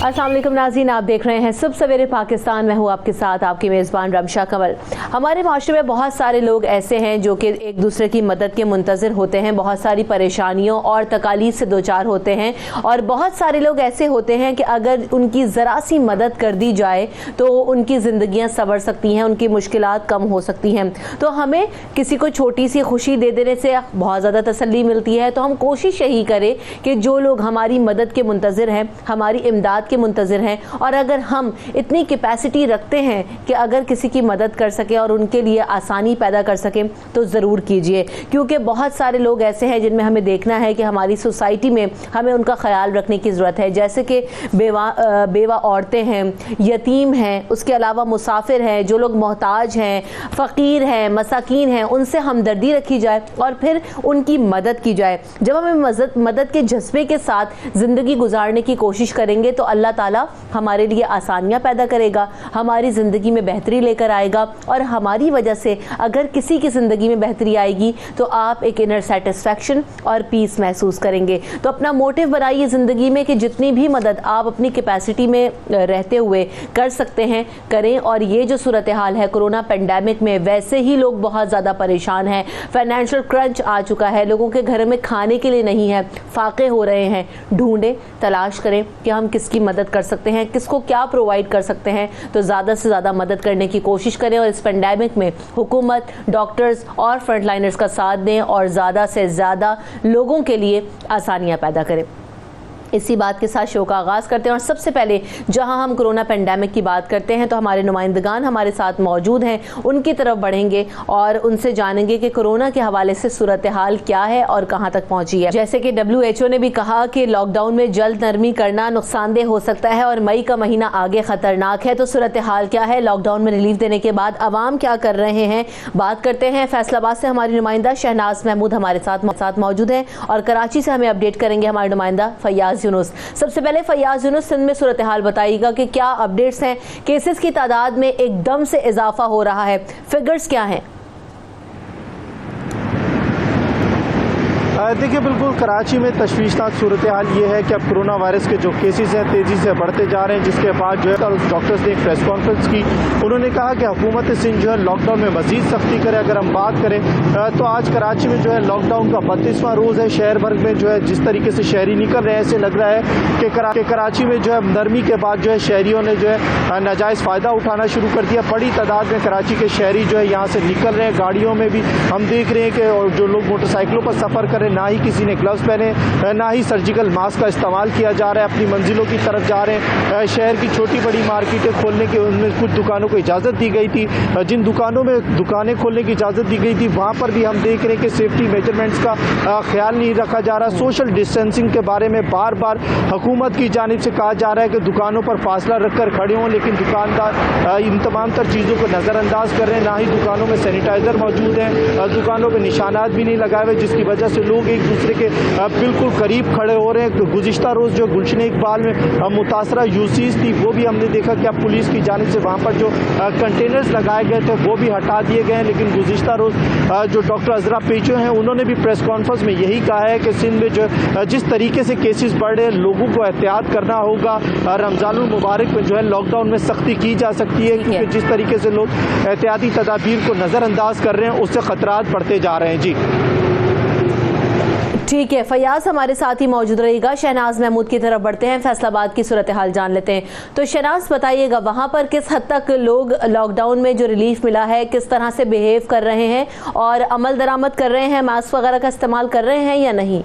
अस्सलाम वालेकुम नाज़रीन, आप देख रहे हैं सुबह सवेरे पाकिस्तान। मैं हूँ आपके साथ आपकी मेज़बान रमशा कमल। हमारे माशरे में बहुत सारे लोग ऐसे हैं जो कि एक दूसरे की मदद के मुंतज़िर होते हैं, बहुत सारी परेशानियों और तकालीफ से दो चार होते हैं, और बहुत सारे लोग ऐसे होते हैं कि अगर उनकी ज़रा सी मदद कर दी जाए तो उनकी ज़िंदगियाँ संवर सकती हैं, उनकी मुश्किलात कम हो सकती हैं। तो हमें किसी को छोटी सी खुशी दे देने से बहुत ज़्यादा तसल्ली मिलती है। तो हम कोशिश यही करें कि जो लोग हमारी मदद के मुंतज़िर हैं, हमारी इमदाद के मुंतज़िर हैं, और अगर हम इतनी कैपेसिटी रखते हैं कि अगर किसी की मदद कर सके और उनके लिए आसानी पैदा कर सकें तो ज़रूर कीजिए। क्योंकि बहुत सारे लोग ऐसे हैं जिनमें हमें देखना है कि हमारी सोसाइटी में हमें उनका ख्याल रखने की ज़रूरत है, जैसे कि बेवा औरतें हैं, यतीम हैं, उसके अलावा मुसाफिर हैं, जो लोग मोहताज हैं, फ़कीर हैं, मसाकीन हैं, उनसे हमदर्दी रखी जाए और फिर उनकी मदद की जाए। जब हमें मदद के जज्बे के साथ ज़िंदगी गुजारने की कोशिश करेंगे तो अल्लाह ताला हमारे लिए आसानियाँ पैदा करेगा, हमारी ज़िंदगी में बेहतरी लेकर आएगा, और हमारी वजह से अगर किसी की ज़िंदगी में बेहतरी आएगी तो आप एक इनर सेटिस्फैक्शन और पीस महसूस करेंगे। तो अपना मोटिव बनाइए ज़िंदगी में कि जितनी भी मदद आप अपनी कैपेसिटी में रहते हुए कर सकते हैं करें। और ये जो सूरत हाल है कोरोना पेंडेमिक में, वैसे ही लोग बहुत ज़्यादा परेशान हैं, फाइनेंशियल क्रंच आ चुका है, लोगों के घर में खाने के लिए नहीं है, फाके हो रहे हैं। ढूंढें, तलाश करें कि हम किसकी मदद कर सकते हैं, किसको क्या प्रोवाइड कर सकते हैं, तो ज़्यादा से ज़्यादा मदद करने की कोशिश करें। और इस पेंडेमिक में हुकूमत, डॉक्टर्स और फ्रंटलाइनर्स का साथ दें और ज़्यादा से ज़्यादा लोगों के लिए आसानियाँ पैदा करें। इसी बात के साथ शो का आगाज़ करते हैं, और सबसे पहले जहां हम कोरोना पेंडेमिक की बात करते हैं तो हमारे नुमाइंदगान हमारे साथ मौजूद हैं, उनकी तरफ बढ़ेंगे और उनसे जानेंगे कि कोरोना के हवाले से सूरत हाल क्या है और कहां तक पहुंची है। जैसे कि WHO ने भी कहा कि लॉकडाउन में जल्द नरमी करना नुकसानदेह हो सकता है और मई का महीना आगे खतरनाक है। तो सूरत हाल क्या है, लॉकडाउन में रिलीफ देने के बाद अवाम क्या कर रहे हैं, बात करते हैं। फैसलाबाद से हमारी नुमाइंदा शहनाज महमूद हमारे साथ मौजूद है, और कराची से हमें अपडेट करेंगे हमारे नुमाइंदा फैयाज यूनुस। सबसे पहले फैयाज यूनुस, सिंध में सूरत हाल बताइएगा कि क्या अपडेट्स हैं, केसेस की तादाद में एकदम से इजाफा हो रहा है, फिगर्स क्या हैं? देखिए, बिल्कुल कराची में तशवीशनाक सूरत हाल ये है कि अब कोरोना वायरस के जो केसेस हैं तेज़ी से बढ़ते जा रहे हैं, जिसके बाद जो है डॉक्टर्स ने एक प्रेस कॉन्फ्रेंस की। उन्होंने कहा कि हुकूमत सिंध जो है लॉकडाउन में मजीद सख्ती करे। अगर हम बात करें तो आज कराची में जो है लॉकडाउन का 32वां रोज़ है। शहर भर में जो है जिस तरीके से शहरी निकल रहे हैं, ऐसे लग रहा है कि कराची में जो है नरमी के बाद जो है शहरियों ने जो है नाजायज़ फ़ायदा उठाना शुरू कर दिया। बड़ी तादाद में कराची के शहरी जो है यहाँ से निकल रहे हैं। गाड़ियों में भी हम देख रहे हैं कि जो लोग मोटरसाइकिलों पर सफ़र करें, ना ही किसी ने ग्लव्स पहने, ना ही सर्जिकल मास्क का इस्तेमाल किया जा रहा है, अपनी मंजिलों की तरफ जा रहे हैं। शहर की छोटी बड़ी मार्केटें खोलने की उनमें कुछ दुकानों को इजाज़त दी गई थी। जिन दुकानों में दुकानें खोलने की इजाज़त दी गई थी वहाँ पर भी हम देख रहे हैं कि सेफ्टी मेजरमेंट्स का ख्याल नहीं रखा जा रहा। सोशल डिस्टेंसिंग के बारे में बार बार हुकूमत की जानिब से कहा जा रहा है कि दुकानों पर फासला रखकर खड़े हों, लेकिन दुकानदार इन तमाम तर चीज़ों को नज़रअंदाज कर रहे हैं। ना ही दुकानों में सैनिटाइज़र मौजूद हैं, दुकानों पर निशानात भी नहीं लगाए हुए, जिसकी वजह से लोग एक दूसरे के बिल्कुल करीब खड़े हो रहे हैं। गुज़िश्ता रोज़ जो गुलशन इकबाल में मुतासरा यूसीज थी वो भी हमने देखा कि अब पुलिस की जानिब से वहाँ पर जो कंटेनर्स लगाए गए थे वो भी हटा दिए गए हैं। लेकिन गुज़िश्ता रोज़ जो डॉक्टर अजरा पेचो हैं उन्होंने भी प्रेस कॉन्फ्रेंस में यही कहा है कि सिंध में जो जिस तरीके से केसेस बढ़ रहे हैं लोगों को एहतियात करना होगा। रमज़ानुल मुबारक में जो है लॉकडाउन में सख्ती की जा सकती है, क्योंकि जिस तरीके से लोग एहतियाती तदाबीर को नज़रअंदाज कर रहे हैं उससे खतरात बढ़ते जा रहे हैं। जी ठीक है, फयाज हमारे साथ ही मौजूद रहेगा। शहनाज महमूद की तरफ बढ़ते हैं, फैसलाबाद की सूरत हाल जान लेते हैं। तो शहनाज बताइएगा, वहाँ पर किस हद तक लोग लॉकडाउन में जो रिलीफ मिला है किस तरह से बिहेव कर रहे हैं और अमल दरामद कर रहे हैं, मास्क वगैरह का इस्तेमाल कर रहे हैं या नहीं?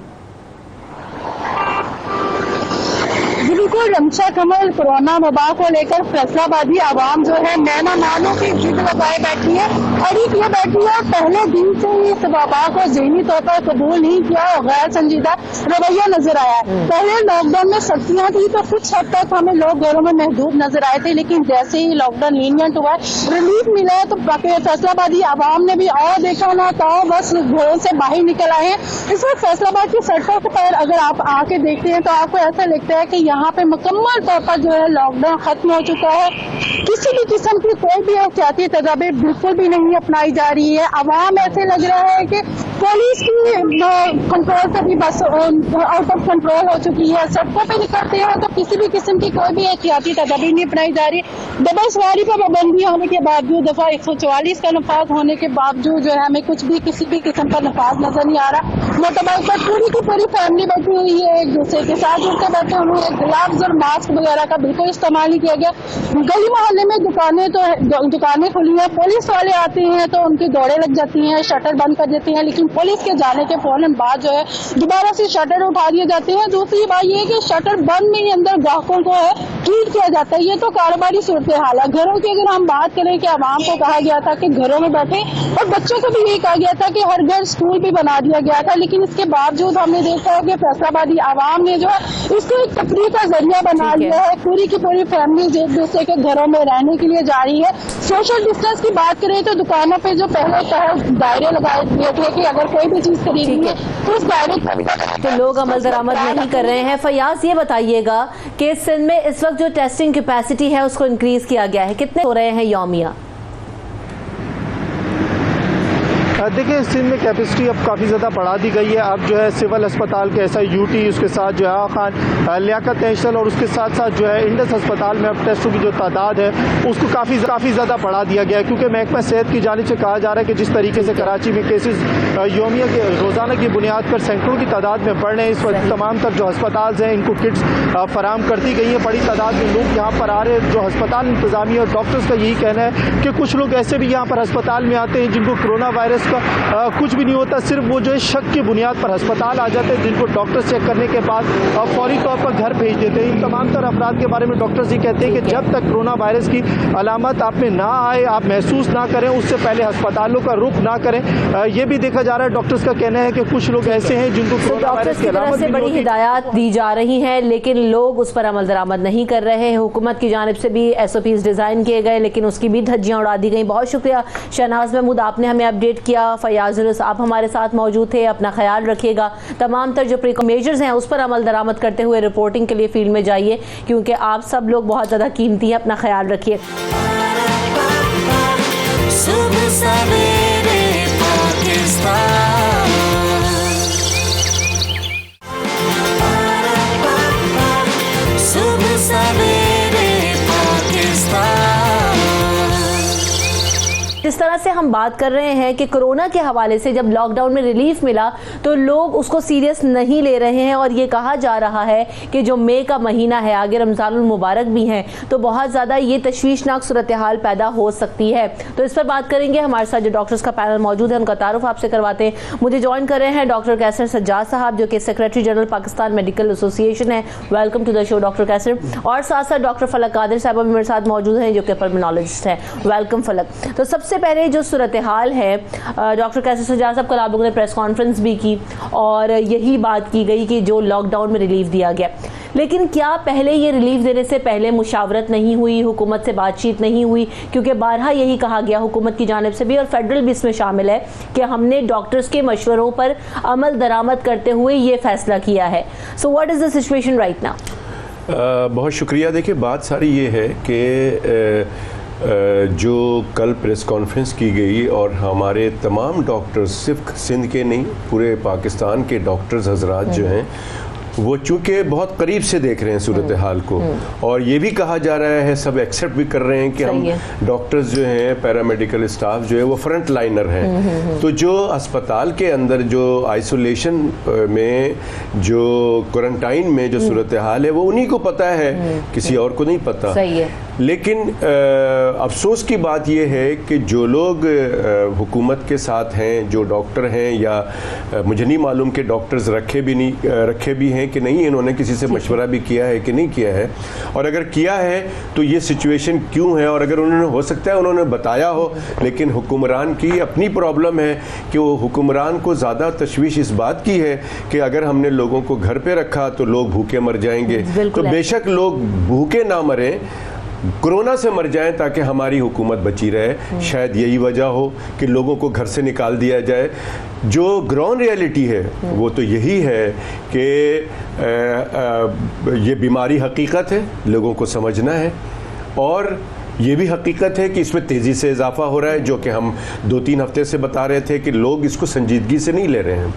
बिल्कुल रमशा कमल, कोरोना वबा को लेकर फैसलाबादी आवाम जो है नैना नालों की जिद लगाए बैठी है, अड़ी किए बैठी है। पहले दिन से ही इस वबा को ज़हनी तौर पर कबूल नहीं किया और गैर संजीदा रवैया नजर आया है। पहले लॉकडाउन में सख्तियां थी तो कुछ हद तक हमें लोग घरों में महदूद नजर आए थे, लेकिन जैसे ही लॉकडाउन लीनियंट हुआ, रिलीफ मिला है, तो फैसलाबादी आवाम ने भी और देखा ना तो बस घरों से बाहर निकल आए हैं। इस वक्त फैसलाबाद की सड़कों पर अगर आप आके देखते हैं तो आपको ऐसा लगता है कि यहाँ पे पे मुकम्मल तौर पर जो है लॉकडाउन खत्म हो चुका है। किसी भी किस्म की कोई भी एहतियाती तदाबीर बिल्कुल भी नहीं अपनाई जा रही है। आवाम ऐसे लग रहा है कि पुलिस की कंट्रोल से भी बस आउट ऑफ कंट्रोल हो चुकी है। सड़कों पे निकलते हैं तो किसी भी किस्म की कोई भी एहतियाती तदाबीर नहीं अपनाई जा रही। डबल सवारी पर पाबंदी होने के बावजूद, दफा 144 का नफाज होने के बावजूद जो है हमें कुछ भी किसी भी किस्म का नफाज नजर नहीं आ रहा। मोटरबाइक पर पूरी की पूरी फैमिली बैठी हुई है, एक दूसरे के साथ जुड़कर बैठे हुए हैं। ग्लव्स और मास्क वगैरह का बिल्कुल इस्तेमाल नहीं किया गया। गली मोहल्ले में दुकानें खुली हैं, पुलिस वाले आते हैं तो उनकी दौड़े लग जाती हैं, शटर बंद कर देती हैं, लेकिन पुलिस के जाने के फौरन बाद जो है दोबारा से शटर उठा दिए जाते हैं। दूसरी बात यह है कि शटर बंद में ही अंदर ग्राहकों को है ट्रीट किया जाता है। ये तो कारोबारी सूरत हाल है। घरों की अगर हम बात करें कि आवाम को कहा गया था कि घरों में बैठे, और बच्चों को भी यही कहा गया था कि हर घर स्कूल भी बना दिया गया था, लेकिन इसके बावजूद हमने देखा है कि फैसलाबादी आवाम ने जो है इसको एक तफरीह का जरिया बना लिया है। पूरी की पूरी फैमिली एक दूसरे के घरों में रहने के लिए जा रही है। सोशल डिस्टेंस की बात करें तो दुकानों पे जो पहले दायरे लगाए दिए थे कि अगर कोई भी चीज खरीदनी है तो उस दायरे तो लोग अमल दरामद नहीं कर रहे हैं। फयाज, ये बताइएगा कि सिंध में इस वक्त जो टेस्टिंग कैपेसिटी है उसको इंक्रीज किया गया है, कितने हो रहे हैं यौमिया? देखिए, सिंध में कैपेसिटी अब काफ़ी ज़्यादा बढ़ा दी गई है। अब जो है सिविल अस्पताल के SIUT, उसके साथ जो है आगा खान लियाकत नेशनल और उसके साथ साथ जो है इंडस अस्पताल में अब टेस्टों की जो तादाद है उसको काफ़ी ज़्यादा बढ़ा दिया गया है, क्योंकि महकमा सेहत की जानिब से कहा जा रहा है कि जिस तरीके से कराची में केसेस यौमिया के रोज़ाना की बुनियाद पर सैकड़ों की तादाद में बढ़ रहे हैं, इस वक्त तमाम तर जो अस्पताल हैं इनको किट्स फराम कर दी गई हैं। बड़ी तादाद में लोग यहाँ पर आ रहे हैं। जो अस्पताल इंतजामिया और डॉक्टर्स का यही कहना है कि कुछ लोग ऐसे भी यहाँ पर अस्पताल में आते हैं जिनको कोरोना वायरस कुछ भी नहीं होता, सिर्फ वो जो है शक की बुनियाद पर अस्पताल आ जाते हैं, जिनको डॉक्टर्स चेक करने के बाद फौरी तौर पर घर भेज देते हैं। इन तमाम तर अफराद के बारे में डॉक्टर्स ये कहते हैं कि जब तक कोरोना वायरस की अलामत आप में ना आए, आप महसूस ना करें, उससे पहले अस्पतालों का रुख ना करें। ये भी देखा जा रहा है, डॉक्टर्स का कहना है कि कुछ लोग ऐसे हैं जिनको कोरोना वायरस की अलामत से बड़ी हिदायत दी जा रही है, लेकिन लोग उस पर अमल दरामद नहीं कर रहे हैं। हुकूमत की जानिब से भी SOPs डिजाइन किए गए, लेकिन उसकी भी धज्जियां उड़ा दी गई। बहुत शुक्रिया शहनाज महमूद, आपने हमें अपडेट किया। फयाज आप हमारे साथ मौजूद थे। अपना ख्याल रखिएगा। तमाम तर जो प्रिकॉशन मेजर्स हैं उस पर अमल दरामद करते हुए रिपोर्टिंग के लिए फील्ड में जाइए, क्योंकि आप सब लोग बहुत ज़्यादा कीमती हैं। अपना ख्याल रखिए। जिस तरह से हम बात कर रहे हैं कि कोरोना के हवाले से जब लॉकडाउन में रिलीफ मिला तो लोग उसको सीरियस नहीं ले रहे हैं, और ये कहा जा रहा है कि जो मई का महीना है, आगे रमज़ानुल मुबारक भी हैं, तो बहुत ज़्यादा ये तशवीशनाक सूरत हाल पैदा हो सकती है। तो इस पर बात करेंगे। हमारे साथ जो डॉक्टर्स का पैनल मौजूद है उनका तारुफ आपसे करवाते हैं। मुझे ज्वाइन कर रहे हैं डॉक्टर कैसर सज्जाद साहब, जो कि secretary general Pakistan medical association है। Welcome to the show doctor Qaiser. और साथ साथ डॉक्टर फलक कादिर साहब भी मेरे साथ मौजूद हैं, जो कि पल्मोनोलॉजिस्ट हैं। वेलकम फलक। तो सबसे पहले जो सूरत हाल है, डॉक्टर कैसर सज्जाद साहब, कल आप लोगों ने प्रेस कॉन्फ्रेंस भी की और यही बात की गई कि जो लॉकडाउन में रिलीफ दिया गया, लेकिन क्या पहले ये रिलीफ देने से पहले मुशावरत नहीं हुई, हुकूमत से बातचीत नहीं हुई? क्योंकि बारहा यही कहा गया हुकूमत की जानिब से भी, और फेडरल भी इसमें शामिल है, कि हमने डॉक्टर्स के मशवरों पर अमल दरामद करते हुए ये फैसला किया है। So what is the situation right now? बहुत शुक्रिया। देखिए, बात सारी ये है कि जो कल प्रेस कॉन्फ्रेंस की गई और हमारे तमाम डॉक्टर्स, सिर्फ सिंध के नहीं, पूरे पाकिस्तान के डॉक्टर्स हजरात जो हैं, वो चूँकि बहुत करीब से देख रहे हैं सूरत हाल को, और ये भी कहा जा रहा है, सब एक्सेप्ट भी कर रहे हैं कि हम डॉक्टर्स जो हैं, पैरामेडिकल स्टाफ जो है, वो फ्रंट लाइनर हैं। तो जो अस्पताल के अंदर जो आइसोलेशन में, जो क्वारंटाइन में जो सूरत हाल है, वो उन्हीं को पता है, किसी और को नहीं पता। सही है। लेकिन अफसोस की बात यह है कि जो लोग हुकूमत के साथ हैं, जो डॉक्टर हैं, या मुझे नहीं मालूम कि डॉक्टर्स रखे भी हैं कि नहीं, इन्होंने किसी से मशवरा भी किया है कि नहीं किया है, और अगर किया है तो ये सिचुएशन क्यों है, और अगर उन्होंने, हो सकता है उन्होंने बताया हो, लेकिन हुक्मरान की अपनी प्रॉब्लम है कि वो हुक्मरान को ज़्यादा तशवीश इस बात की है कि अगर हमने लोगों को घर पे रखा तो लोग भूखे मर जाएंगे। तो बेशक लोग भूखे ना मरें, कोरोना से मर जाएं ताकि हमारी हुकूमत बची रहे। शायद यही वजह हो कि लोगों को घर से निकाल दिया जाए। जो ग्राउंड रियलिटी है वो तो यही है कि ये बीमारी हकीकत है, लोगों को समझना है, और ये भी हकीकत है कि इसमें तेज़ी से इजाफा हो रहा है, जो कि हम 2-3 हफ्ते से बता रहे थे कि लोग इसको संजीदगी से नहीं ले रहे हैं,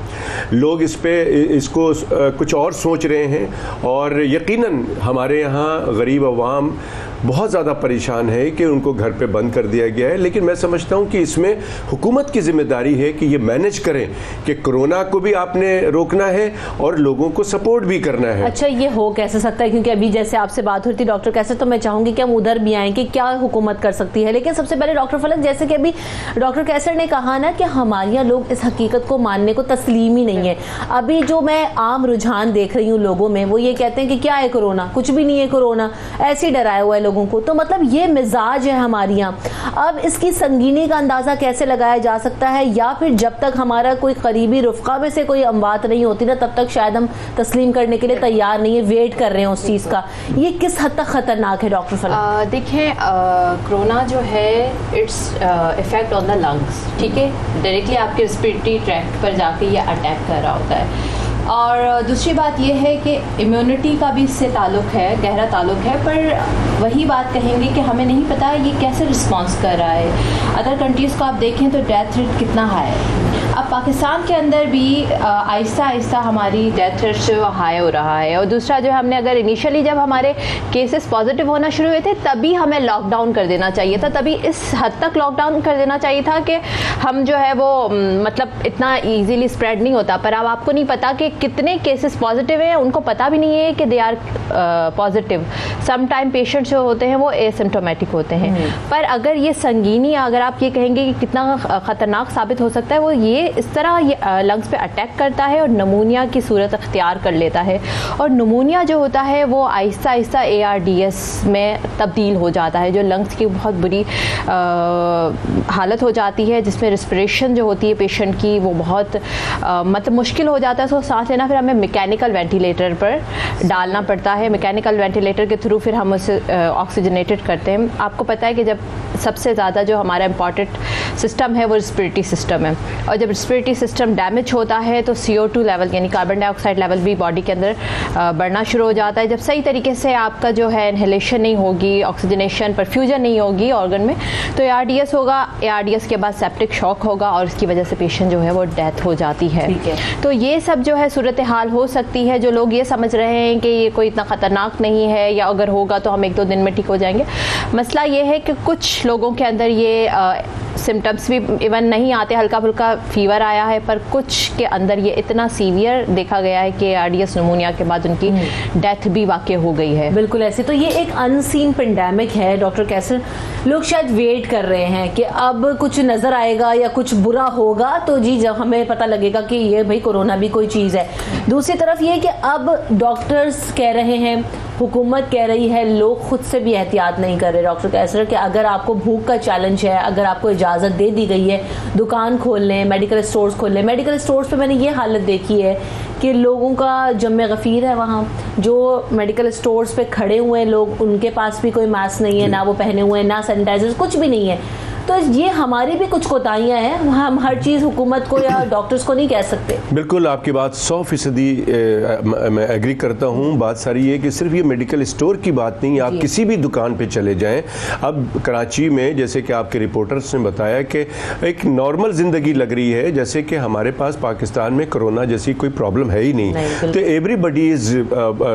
लोग इसको कुछ और सोच रहे हैं। और यकीनन हमारे यहाँ गरीब अवाम बहुत ज़्यादा परेशान है कि उनको घर पे बंद कर दिया गया है। लेकिन मैं समझता हूँ कि इसमें हुकूमत की जिम्मेदारी है कि ये मैनेज करें कि कोरोना को भी आपने रोकना है और लोगों को सपोर्ट भी करना है। अच्छा, ये हो कैसे सकता है? क्योंकि अभी जैसे आपसे बात हो रही थी डॉक्टर कैसर, तो मैं चाहूंगी कि हम उधर भी आएँ कि क्या हुकूमत कर सकती है। लेकिन सबसे पहले डॉक्टर फलक, जैसे कि अभी डॉक्टर कैसर ने कहा ना कि हमारे यहाँ लोग इस हकीकत को मानने को तस्लीम ही नहीं है। अभी जो मैं आम रुझान देख रही हूँ लोगों में, वो ये कहते हैं कि क्या है कोरोना, कुछ भी नहीं है कोरोना, ऐसे ही डराया हुआ है लोगों को। तो मतलब ये मिजाज है हमारे यहाँ। अब इसकी संगीनी का अंदाजा कैसे लगाया जा सकता है, या फिर जब तक हमारा कोई करीबी रुफ़क़ा में से कोई अमवात नहीं होती ना, तब तक शायद हम तस्लीम करने के लिए तैयार नहीं है, वेट कर रहे हैं उस चीज़ का। ये किस हद तक खतरनाक है डॉक्टर फलक? देखिए, कोरोना जो है its effect on the lungs, ठीक है, डायरेक्टली आपके रेस्पिरेटरी ट्रैक्ट पर जाके ये अटैक कर रहा होता है। और दूसरी बात यह है कि इम्यूनिटी का भी इससे ताल्लुक़ है, गहरा ताल्लुक़ है। पर वही बात कहेंगे कि हमें नहीं पता ये कैसे रिस्पॉन्स कर रहा है। अदर कंट्रीज़ को आप देखें तो डेथ रेट कितना हाई है। अब पाकिस्तान के अंदर भी आहिस्ता आहिस्ता हमारी डेथ रेट जो हाई हो रहा है। और दूसरा जो हमने, अगर इनिशियली जब हमारे केसेस पॉजिटिव होना शुरू हुए थे तभी हमें लॉकडाउन कर देना चाहिए था, तभी इस हद तक लॉकडाउन कर देना चाहिए था कि हम जो है वो मतलब इतना ईजीली स्प्रेड नहीं होता। पर अब आपको नहीं पता कि कितने केसेस पॉजिटिव हैं, उनको पता भी नहीं है कि they are positive. Some time patients जो होते हैं वो एसिम्प्टोमेटिक होते हैं। पर अगर ये संगीनी, अगर आप ये कहेंगे कि कितना ख़तरनाक साबित हो सकता है, वो ये इस तरह ये लंग्स पे अटैक करता है और नमूनिया की सूरत अख्तियार कर लेता है। और नमूनिया जो होता है वो आहिस्ता आहिस्ता ARDS में तब्दील हो जाता है, जो लंग्स की बहुत बुरी हालत हो जाती है, जिसमें रिस्पिरेशन जो होती है पेशेंट की वो बहुत मतलब मुश्किल हो जाता है उसको सांस लेना। फिर हमें मैकेनिकल वेंटिलेटर पर डालना पड़ता है। मैकेनिकल वेंटिलेटर के थ्रू फिर हम उसे ऑक्सीजनेटेड करते हैं। आपको पता है कि जब सबसे ज़्यादा जो हमारा इम्पॉर्टेंट सिस्टम है वो रेस्पिरेटरी सिस्टम है, और जब रेस्पिरेटरी सिस्टम डैमेज होता है तो CO2 लेवल यानी कार्बन डाइऑक्साइड लेवल भी बॉडी के अंदर बढ़ना शुरू हो जाता है। जब सही तरीके से आपका जो है इनहेलेशन नहीं होगी, ऑक्सीजनेशन परफ्यूजन नहीं होगी ऑर्गन में, तो ARDS होगा। ARDS के बाद सेप्टिक शॉक होगा और इसकी वजह से पेशेंट जो है वो डेथ हो जाती है। तो ये सब जो है सूरत हाल हो सकती है। जो लोग ये समझ रहे हैं कि ये कोई इतना ख़तरनाक नहीं है, या अगर होगा तो हम 1-2 दिन में ठीक हो जाएंगे, मसला ये है कि कुछ लोगों के अंदर ये सिम्टम्स भी इवन नहीं आते, हल्का फुल्का फीवर आया है, पर कुछ के अंदर ये इतना सीवियर देखा गया है कि ARDS निमोनिया के बाद उनकी डेथ भी वाक़ई हो गई है। बिल्कुल ऐसे। तो ये एक अनसीन पेंडेमिक है डॉक्टर कैसर। लोग शायद वेट कर रहे हैं कि अब कुछ नज़र आएगा या कुछ बुरा होगा तो जी जब हमें पता लगेगा कि ये भाई कोरोना भी कोई चीज़ है। दूसरी तरफ ये कि अब डॉक्टर्स कह रहे हैं, हुकूमत कह रही है, लोग खुद से भी एहतियात नहीं कर रहे डॉक्टर कैसर, कि अगर आपको भूख का चैलेंज है, अगर आपको इजाज़त दे दी गई है, दुकान खोल लें, मेडिकल स्टोर्स खोल लें। मेडिकल स्टोर्स पे मैंने ये हालत देखी है कि लोगों का जम्मे गफ़ीर है वहाँ। जो मेडिकल स्टोर्स पे खड़े हुए हैं लोग, उनके पास भी कोई मास्क नहीं है, ना वो पहने हुए हैं, ना सैनिटाइजर, कुछ भी नहीं है। तो ये हमारी भी कुछ कोताहियाँ हैं। हम हर चीज़ हुकूमत को या डॉक्टर्स को नहीं कह सकते। बिल्कुल आपकी बात 100% मैं एग्री करता हूँ। बात सारी है कि सिर्फ ये मेडिकल स्टोर की बात नहीं, आप किसी भी दुकान पे चले जाएं। अब कराची में जैसे कि आपके रिपोर्टर्स ने बताया कि एक नॉर्मल ज़िंदगी लग रही है, जैसे कि हमारे पास पाकिस्तान में कोरोना जैसी कोई प्रॉब्लम है ही नहीं। तो एवरीबडी इज़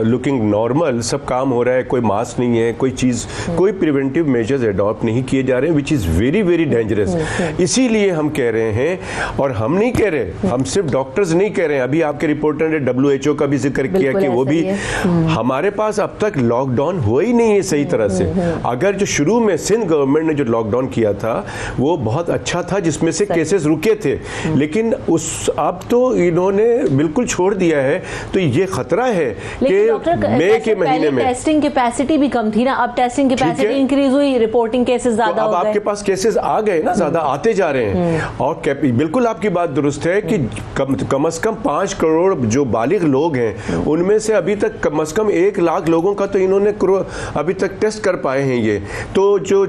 लुकिंग नॉर्मल, सब काम हो रहा है, कोई मास्क नहीं है, कोई चीज़, कोई प्रिवेंटिव मेजर्स अडॉप्ट नहीं किए जा रहे हैं, विच इज़ वेरी डेंजरस। इसीलिए हम कह रहे हैं, और हम नहीं कह रहे, हम सिर्फ डॉक्टर्स नहीं कह रहे हैं। अभी आपके रिपोर्टर ने WHO का भी जिक्र किया कि वो भी, हमारे पास अब तक लॉकडाउन हुआ ही नहीं है सही तरह से। अगर जो शुरू में सिंध गवर्नमेंट ने जो लॉकडाउन किया था वो बहुत अच्छा था, जिसमें से केसेस रुके थे, लेकिन अब तो इन्होंने बिल्कुल छोड़ दिया है। तो ये खतरा है कि मई के महीने में टेस्टिंग कैपेसिटी भी कम थी ना, अब टेस्टिंग कैपेसिटी इंक्रीज हुई, रिपोर्टिंग केसेस ज्यादा हो गए। अब आपके पास केसेस केसेस आ गए ना, ज़्यादा आते जा रहे हैं। और बिल्कुल आपकी बात दुरुस्त है कि कम से कम 5 करोड़ जो बालिग लोग हैं उनमें से अभी तक कम से कम 1 लाख लोगों का तो इन्होंने अभी तक टेस्ट कर पाए हैं। ये तो जो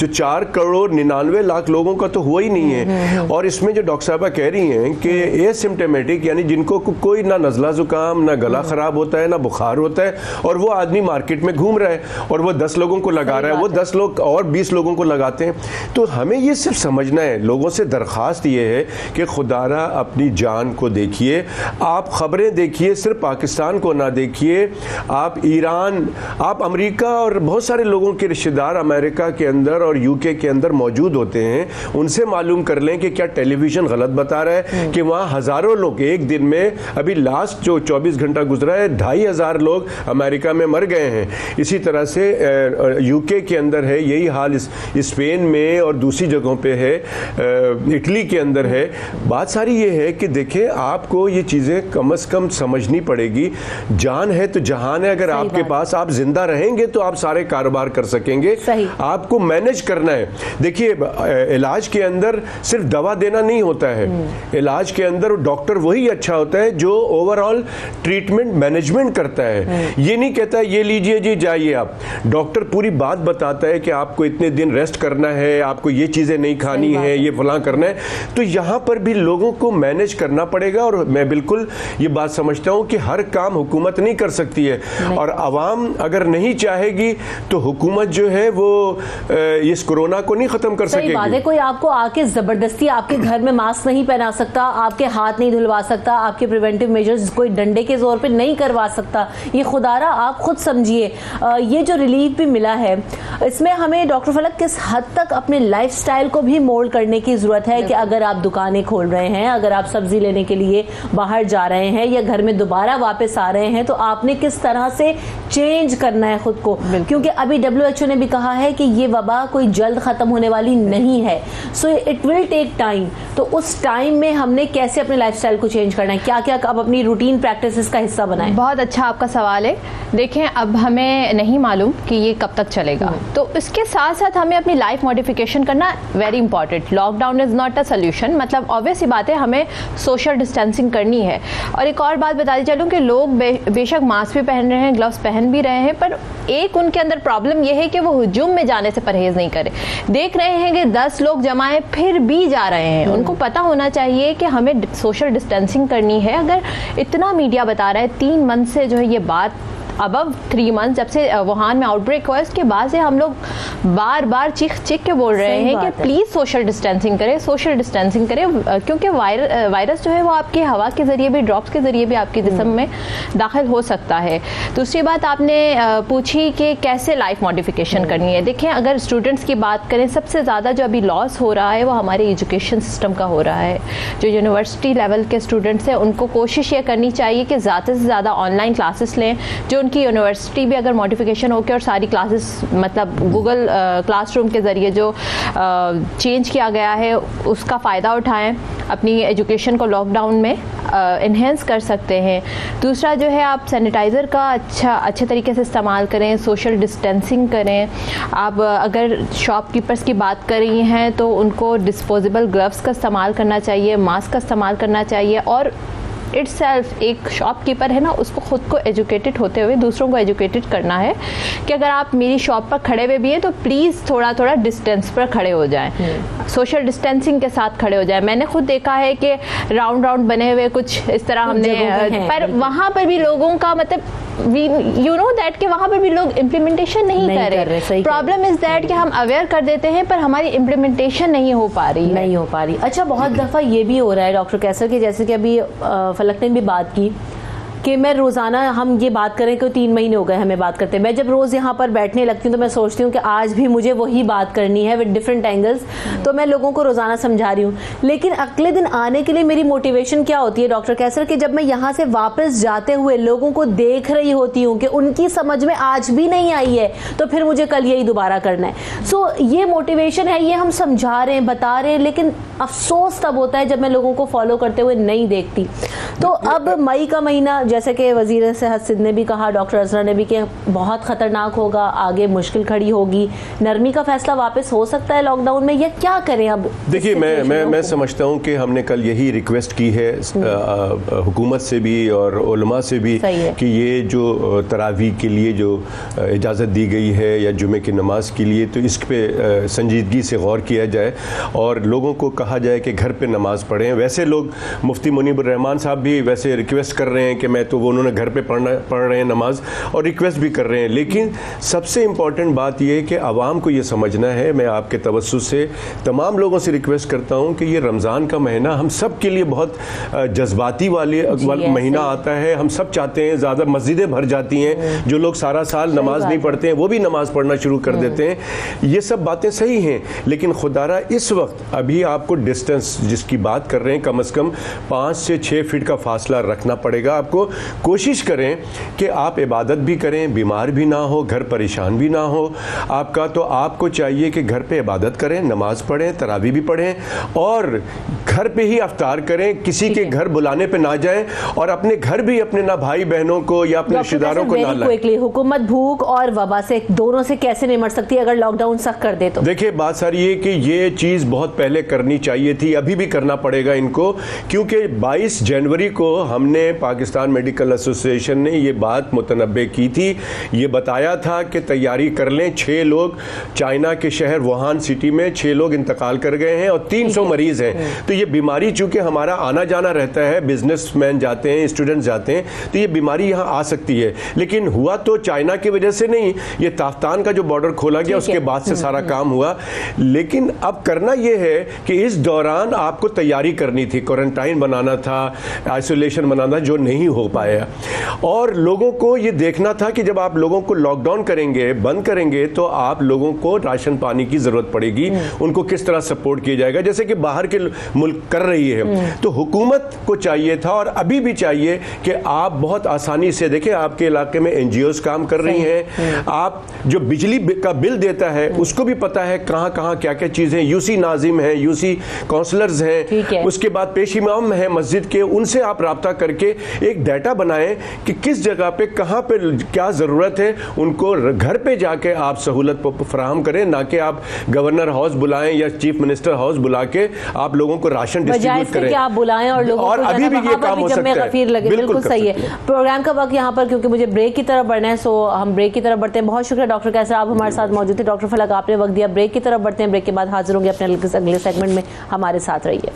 4 करोड़ 99 लाख लोगों का तो हुआ ही नहीं है। और इसमें जो डॉक्टर साहबा कह रही हैं कि एसिम्प्टोमेटिक यानी जिनको कोई ना नज़ला जुकाम, ना गला खराब होता है, ना बुखार होता है, और वो आदमी मार्केट में घूम रहा है और वो 10 लोगों को लगा रहा है, वो 10 लोग और 20 लोगों को लगाते हैं। तो हमें ये सिर्फ समझना है, लोगों से दरख्वास्त ये है कि खुदारा अपनी जान को देखिए, आप खबरें देखिए, सिर्फ पाकिस्तान को ना देखिए, आप ईरान, आप अमेरिका और बहुत सारे लोगों के रिश्तेदार अमेरिका के अंदर और यूके के अंदर मौजूद होते हैं, उनसे मालूम कर लें कि क्या टेलीविज़न गलत बता रहा है कि वहाँ हज़ारों लोग एक दिन में, अभी लास्ट जो 24 घंटा गुजरा है 2,500 लोग अमेरिका में मर गए हैं। इसी तरह से यूके के अंदर है यही हाल, स्पेन में और दूसरी जगहों पे है, इटली के अंदर है। बात सारी ये है कि देखें, आपको ये चीज़ें कम से कम समझनी पड़ेगी। जान है तो जहान है, अगर आपके पास आप जिंदा रहेंगे तो आप सारे कारोबार कर सकेंगे। आपको मैनेज करना है। देखिए, इलाज के अंदर सिर्फ दवा देना नहीं होता है, इलाज के अंदर डॉक्टर वही अच्छा होता है जो ओवरऑल ट्रीटमेंट मैनेजमेंट करता है। ये नहीं कहता ये लीजिए जी जाइए आप, डॉक्टर पूरी बात बताता है कि आपको इतने दिन रेस्ट करना है, आपको ये चीज़ें नहीं खानी है, ये फलां करना है। तो यहाँ पर भी लोगों को मैनेज करना पड़ेगा। और मैं बिल्कुल ये बात समझता हूँ कि हर काम हुकूमत नहीं कर सकती है, और आवाम अगर नहीं चाहेगी तो हुकूमत जो है वो इस कोरोना को नहीं ख़त्म कर सकेगी। बात है, कोई आपको आके ज़बरदस्ती आपके घर में मास्क नहीं पहना सकता, आपके हाथ नहीं धुलवा सकता, आपके प्रिवेंटिव मेजर्स कोई डंडे के जोर पे नहीं करवा सकता। ये खुदारा आप खुद समझिए। ये जो रिलीफ भी मिला है, इसमें हमें डॉक्टर फलक किस हद तक अपने लाइफस्टाइल को भी मोल्ड करने की ज़रूरत है कि अगर आप दुकानें खोल रहे हैं, अगर आप सब्जी लेने के लिए बाहर जा रहे हैं या घर में दोबारा वापस आ रहे हैं, तो आपने किस तरह से चेंज करना है खुद को, क्योंकि अभी WHO ने भी कहा है कि ये वबा कोई जल्द ख़त्म होने वाली नहीं है। So it will take time. तो उस टाइम में हमने कैसे अपने लाइफस्टाइल को चेंज करना है, क्या क्या अब अपनी रूटीन प्रैक्टिसेस का हिस्सा बनाएं? बहुत अच्छा आपका सवाल है। देखें, अब हमें नहीं मालूम कि ये कब तक चलेगा, तो इसके साथ साथ हमें अपनी लाइफ मॉडिफिकेशन करना very important. Lockdown is not a solution, मतलब ऑब्वियस ही बात है, हमें सोशल डिस्टेंसिंग करनी है। और एक और बात बताती चलूँ कि लोग बेशक मास्क भी पहन रहे हैं, ग्लव्स पहन भी रहे हैं, पर एक उनके अंदर प्रॉब्लम यह है कि वो हुजूम में जाने से परहेज नहीं करे। देख रहे हैं कि 10 लोग जमा हैं फिर भी जा रहे हैं। उनको पता होना चाहिए कि हमें सोशल डिस्टेंसिंग करनी है। अगर इतना मीडिया बता रहा है, 3 मंथ से जो है ये बात, अबव 3 मंथ जब से वुहान में आउटब्रेक हुआ, इसके बाद से हम लोग बार बार चीख के बोल रहे हैं कि प्लीज़ सोशल डिस्टेंसिंग करें, सोशल डिस्टेंसिंग करें, क्योंकि वायरस जो है वो आपकी हवा के ज़रिए भी, ड्रॉप्स के ज़रिए भी आपके जिस्म में दाखिल हो सकता है। दूसरी बात आपने पूछी कि कैसे लाइफ मॉडिफिकेशन करनी है। देखें, अगर स्टूडेंट्स की बात करें, सबसे ज़्यादा जो अभी लॉस हो रहा है वो हमारे एजुकेशन सिस्टम का हो रहा है। जो यूनिवर्सिटी लेवल के स्टूडेंट्स हैं उनको कोशिश ये करनी चाहिए कि ज़्यादा से ज़्यादा ऑनलाइन क्लासेस लें। जो उनकी यूनिवर्सिटी भी अगर मॉडिफिकेशन होकर और सारी क्लासेस, मतलब गूगल क्लासरूम के ज़रिए जो चेंज किया गया है, उसका फ़ायदा उठाएं, अपनी एजुकेशन को लॉकडाउन में इन्हेंस कर सकते हैं। दूसरा जो है, आप सैनिटाइज़र का अच्छे तरीके से इस्तेमाल करें, सोशल डिस्टेंसिंग करें। आप अगर शॉपकीपर्स की बात कर रही हैं तो उनको डिस्पोजेबल ग्लव्स का इस्तेमाल करना चाहिए, मास्क का इस्तेमाल करना चाहिए। और इटसेल्फ एक शॉपकीपर है ना, उसको खुद को एजुकेटेड होते हुए दूसरों को एजुकेटेड करना है कि अगर आप मेरी शॉप पर खड़े हुए भी हैं तो प्लीज़ थोड़ा डिस्टेंस पर खड़े हो जाएं, सोशल डिस्टेंसिंग के साथ खड़े हो जाएं। मैंने खुद देखा है कि राउंड बने हुए कुछ इस तरह हमने, पर वहाँ पर भी लोगों का मतलब यू नो दैट कि वहाँ पर भी लोग इम्प्लीमेंटेशन नहीं कर रहे। प्रॉब्लम इज दैट कि हम अवेयर कर देते हैं पर हमारी इम्प्लीमेंटेशन नहीं हो पा रही। अच्छा, बहुत दफ़ा ये भी हो रहा है डॉक्टर कैसर कि जैसे कि अभी फलक ने भी बात की कि मैं रोज़ाना, हम ये बात करें कि 3 महीने हो गए हमें बात करते हैं, मैं जब रोज़ यहाँ पर बैठने लगती हूँ तो मैं सोचती हूँ कि आज भी मुझे वही बात करनी है विद डिफरेंट एंगल्स। तो मैं लोगों को रोज़ाना समझा रही हूँ, लेकिन अगले दिन आने के लिए मेरी मोटिवेशन क्या होती है डॉक्टर कैसर, कि जब मैं यहाँ से वापस जाते हुए लोगों को देख रही होती हूँ कि उनकी समझ में आज भी नहीं आई है, तो फिर मुझे कल यही दोबारा करना है। सो ये मोटिवेशन है, ये हम समझा रहे हैं, बता रहे हैं, लेकिन अफसोस तब होता है जब मैं लोगों को फॉलो करते हुए नहीं देखती। तो अब मई का महीना जैसे कि वज़ीर सेहत सिंध ने भी कहा, डॉक्टर अजहर ने भी, कि बहुत ख़तरनाक होगा, आगे मुश्किल खड़ी होगी, नरमी का फैसला वापस हो सकता है लॉकडाउन में, या क्या करें अब? देखिए, मैं समझता हूँ कि हमने कल यही रिक्वेस्ट की है हुकूमत से भी और उलमा से भी कि ये जो तरावी के लिए जो इजाज़त दी गई है या जुमे की नमाज के लिए, तो इस पे संजीदगी से गौर किया जाए और लोगों को कहा जाए कि घर पे नमाज पढ़ें। वैसे लोग मुफ्ती मुनीबुर रहमान साहब भी वैसे रिक्वेस्ट कर रहे हैं कि मैं तो वो उन्होंने घर पे पढ़ रहे हैं नमाज और रिक्वेस्ट भी कर रहे हैं, लेकिन सबसे इम्पॉर्टेंट बात यह है कि आवाम को ये समझना है। मैं आपके तवज्जुह से तमाम लोगों से रिक्वेस्ट करता हूँ कि ये रमज़ान का महीना हम सब के लिए बहुत जज्बाती वाले महीना आता है। हम सब चाहते हैं, ज़्यादा मस्जिदें भर जाती हैं, जो लोग सारा साल नमाज नहीं पढ़ते हैं वो भी नमाज पढ़ना शुरू कर देते हैं। ये सब बातें सही हैं, लेकिन खुदारा इस वक्त अभी आपको डिस्टेंस जिसकी बात कर रहे हैं, कम से कम 5 से 6 फीट का फासला रखना पड़ेगा आपको। कोशिश करें कि आप इबादत भी करें, बीमार भी ना हो, घर परेशान भी ना हो आपका, तो आपको चाहिए कि घर पे इबादत करें, नमाज पढ़ें, तरावी भी पढ़ें और घर पे ही अफ्तार करें, किसी के घर बुलाने पे ना जाएं और अपने घर भी अपने ना भाई बहनों को या अपने रिश्तेदारों को ना लाएं। हुकूमत भूख और वबा से दोनों से कैसे निपट सकती है अगर लॉकडाउन सख्त कर दे तो? देखिए, बात सारी ये कि ये चीज़ बहुत पहले करनी चाहिए थी, अभी भी करना पड़ेगा इनको, क्योंकि 22 जनवरी को हमने पाकिस्तान मेडिकल एसोसिएशन ने ये बात मुतनब्बे की थी, ये बताया था कि तैयारी कर लें। 6 लोग चाइना के शहर वुहान सिटी में 6 लोग इंतकाल कर गए हैं और 300 मरीज हैं। तो ये बीमारी चूंकि हमारा आना जाना रहता है, बिजनेसमैन जाते हैं, स्टूडेंट्स जाते हैं, तो ये बीमारी यहाँ आ सकती है। लेकिन हुआ तो चाइना की वजह से नहीं, ये ताफ्तान का जो बॉर्डर खोला गया उसके बाद से सारा काम हुआ। लेकिन अब करना ये है कि इस दौरान आपको तैयारी करनी थी, क्वारंटाइन बनाना था, आइसोलेशन बनाना, जो नहीं हो पाया। और लोगों को ये देखना था कि जब आप लोगों को लॉकडाउन करेंगे, बंद करेंगे, तो आप लोगों को राशन पानी की ज़रूरत पड़ेगी, उनको किस तरह सपोर्ट किया जाएगा, जैसे कि बाहर के मुल्क कर रही है। तो हुकूमत को चाहिए था और अभी भी चाहिए कि आप बहुत आसानी से देखें, आपके इलाके में NGOs काम कर रही हैं, आप जो बिजली का बिल देता है उसको भी पता है कहाँ कहाँ क्या क्या चीज़ें, UC नाजिम हैं, UC काउंसलर्स हैं, उसके बाद पेश इमाम हैं मस्जिद के, उनसे आप राब्ता करके एक डाटा बनाएं कि किस जगह पे कहाँ पे क्या ज़रूरत है, उनको घर पे जाके आप सहूलत फराहम करें, ना कि आप गवर्नर हाउस बुलाएं या चीफ मिनिस्टर हाउस बुला के आप लोगों को राशन डिस्ट्रीब्यूट करें, आप बुलाएं और लोगों को अभी भी ये काम हो सकता है। बिल्कुल सही है। प्रोग्राम का वक्त यहाँ पर, क्योंकि मुझे ब्रेक की तरफ बढ़ना है, सो हम ब्रेक की तरफ बढ़ते हैं। बहुत शुक्रिया डॉक्टर कैसर, आप हमारे साथ मौजूद थे। डॉक्टर फलक, आपने वक्त दिया। ब्रेक की तरफ बढ़ते हैं, ब्रेक के बाद हाजिर होंगे अपने अगले सेगमेंट में, हमारे साथ रहिए।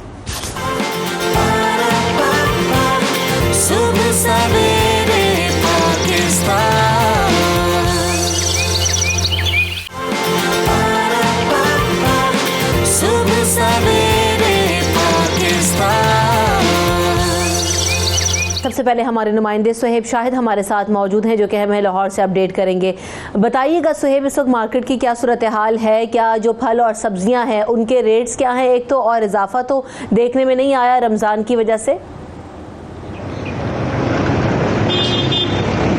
सबसे पहले हमारे नुमाइंदे सुहेब शाहिद हमारे साथ मौजूद हैं, जो कि हमें लाहौर से अपडेट करेंगे। बताइएगा सुहेब, इस वक्त मार्केट की क्या सूरत हाल है, क्या जो फल और सब्जियां हैं उनके रेट्स क्या हैं एक तो, और इजाफा तो देखने में नहीं आया रमज़ान की वजह से?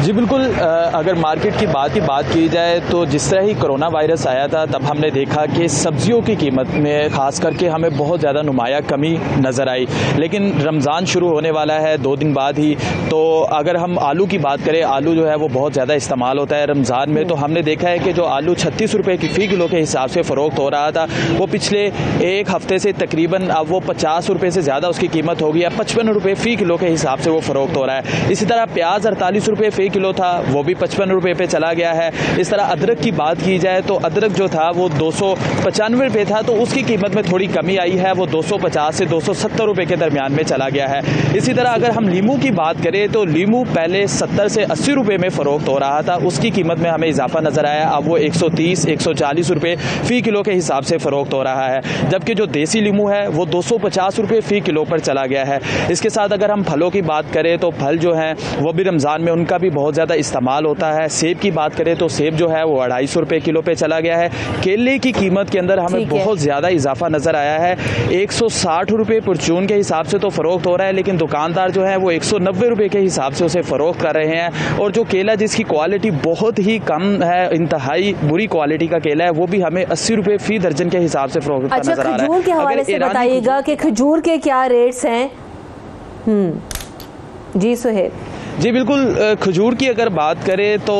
जी बिल्कुल, अगर मार्केट की बात की जाए तो जिस तरह ही कोरोना वायरस आया था तब हमने देखा कि सब्जियों की कीमत में ख़ास करके हमें बहुत ज़्यादा नुमाया कमी नज़र आई। लेकिन रमज़ान शुरू होने वाला है 2 दिन बाद ही, तो अगर हम आलू की बात करें, आलू जो है वो बहुत ज़्यादा इस्तेमाल होता है रमज़ान में। तो हमने देखा है कि जो आलू 36 रुपये की फ़ी किलो के हिसाब से फ़रोख्त हो रहा था, वो पिछले 1 हफ़्ते से तकरीबन अब वो 50 रुपये से ज़्यादा उसकी कीमत हो गई है, 55 रुपये फ़ी किलो के हिसाब से वो फ़रोख्त हो रहा है। इसी तरह प्याज 48 रुपये फ़ी किलो था, वो भी 55 रुपये पे चला गया है। इस तरह अदरक की बात की जाए तो अदरक जो था वो 295 रुपये था, तो उसकी कीमत में थोड़ी कमी आई है, वो 250 से 270 रुपये के दरमियान में चला गया है। इसी तरह अगर हम लीमू की बात करें तो लीमू पहले 70 से 80 रुपये में फ़रोख्त हो रहा था, उसकी कीमत में हमें इजाफा नज़र आया, अब वो 130-140 रुपये फ़ी किलो के हिसाब से फ़रोख्त हो रहा है। जबकि जो देसी लीमू है वो 250 रुपये फ़ी किलो पर चला गया है। इसके साथ अगर हम फलों की बात करें तो फल जो हैं वो भी रमज़ान में उनका भी बहुत ज़्यादा इस्तेमाल होता है। सेब की बात करें तो सेब जो है वो 250 रुपये किलो पे चला गया है। केले की कीमत के अंदर हमें बहुत ज़्यादा इजाफा नज़र आया है, 160 रुपये परचून के हिसाब से तो फ़रोख्त हो रहा है, लेकिन दुकानदार जो है वो 190 रुपये के हिसाब से उसे फ़रोख्त कर रहे हैं। और जो केला जिसकी क्वालिटी बहुत ही कम है, इंतहाई बुरी क्वालिटी का केला है, वो भी हमें 80 रुपये फ़ी दर्जन के हिसाब से फ़रोख्त नज़र आ रहा है। खजूर के हवाले से बताइएगा कि खजूर के क्या रेट्स हैं? जी सुहेब। जी बिल्कुल, खजूर की अगर बात करें तो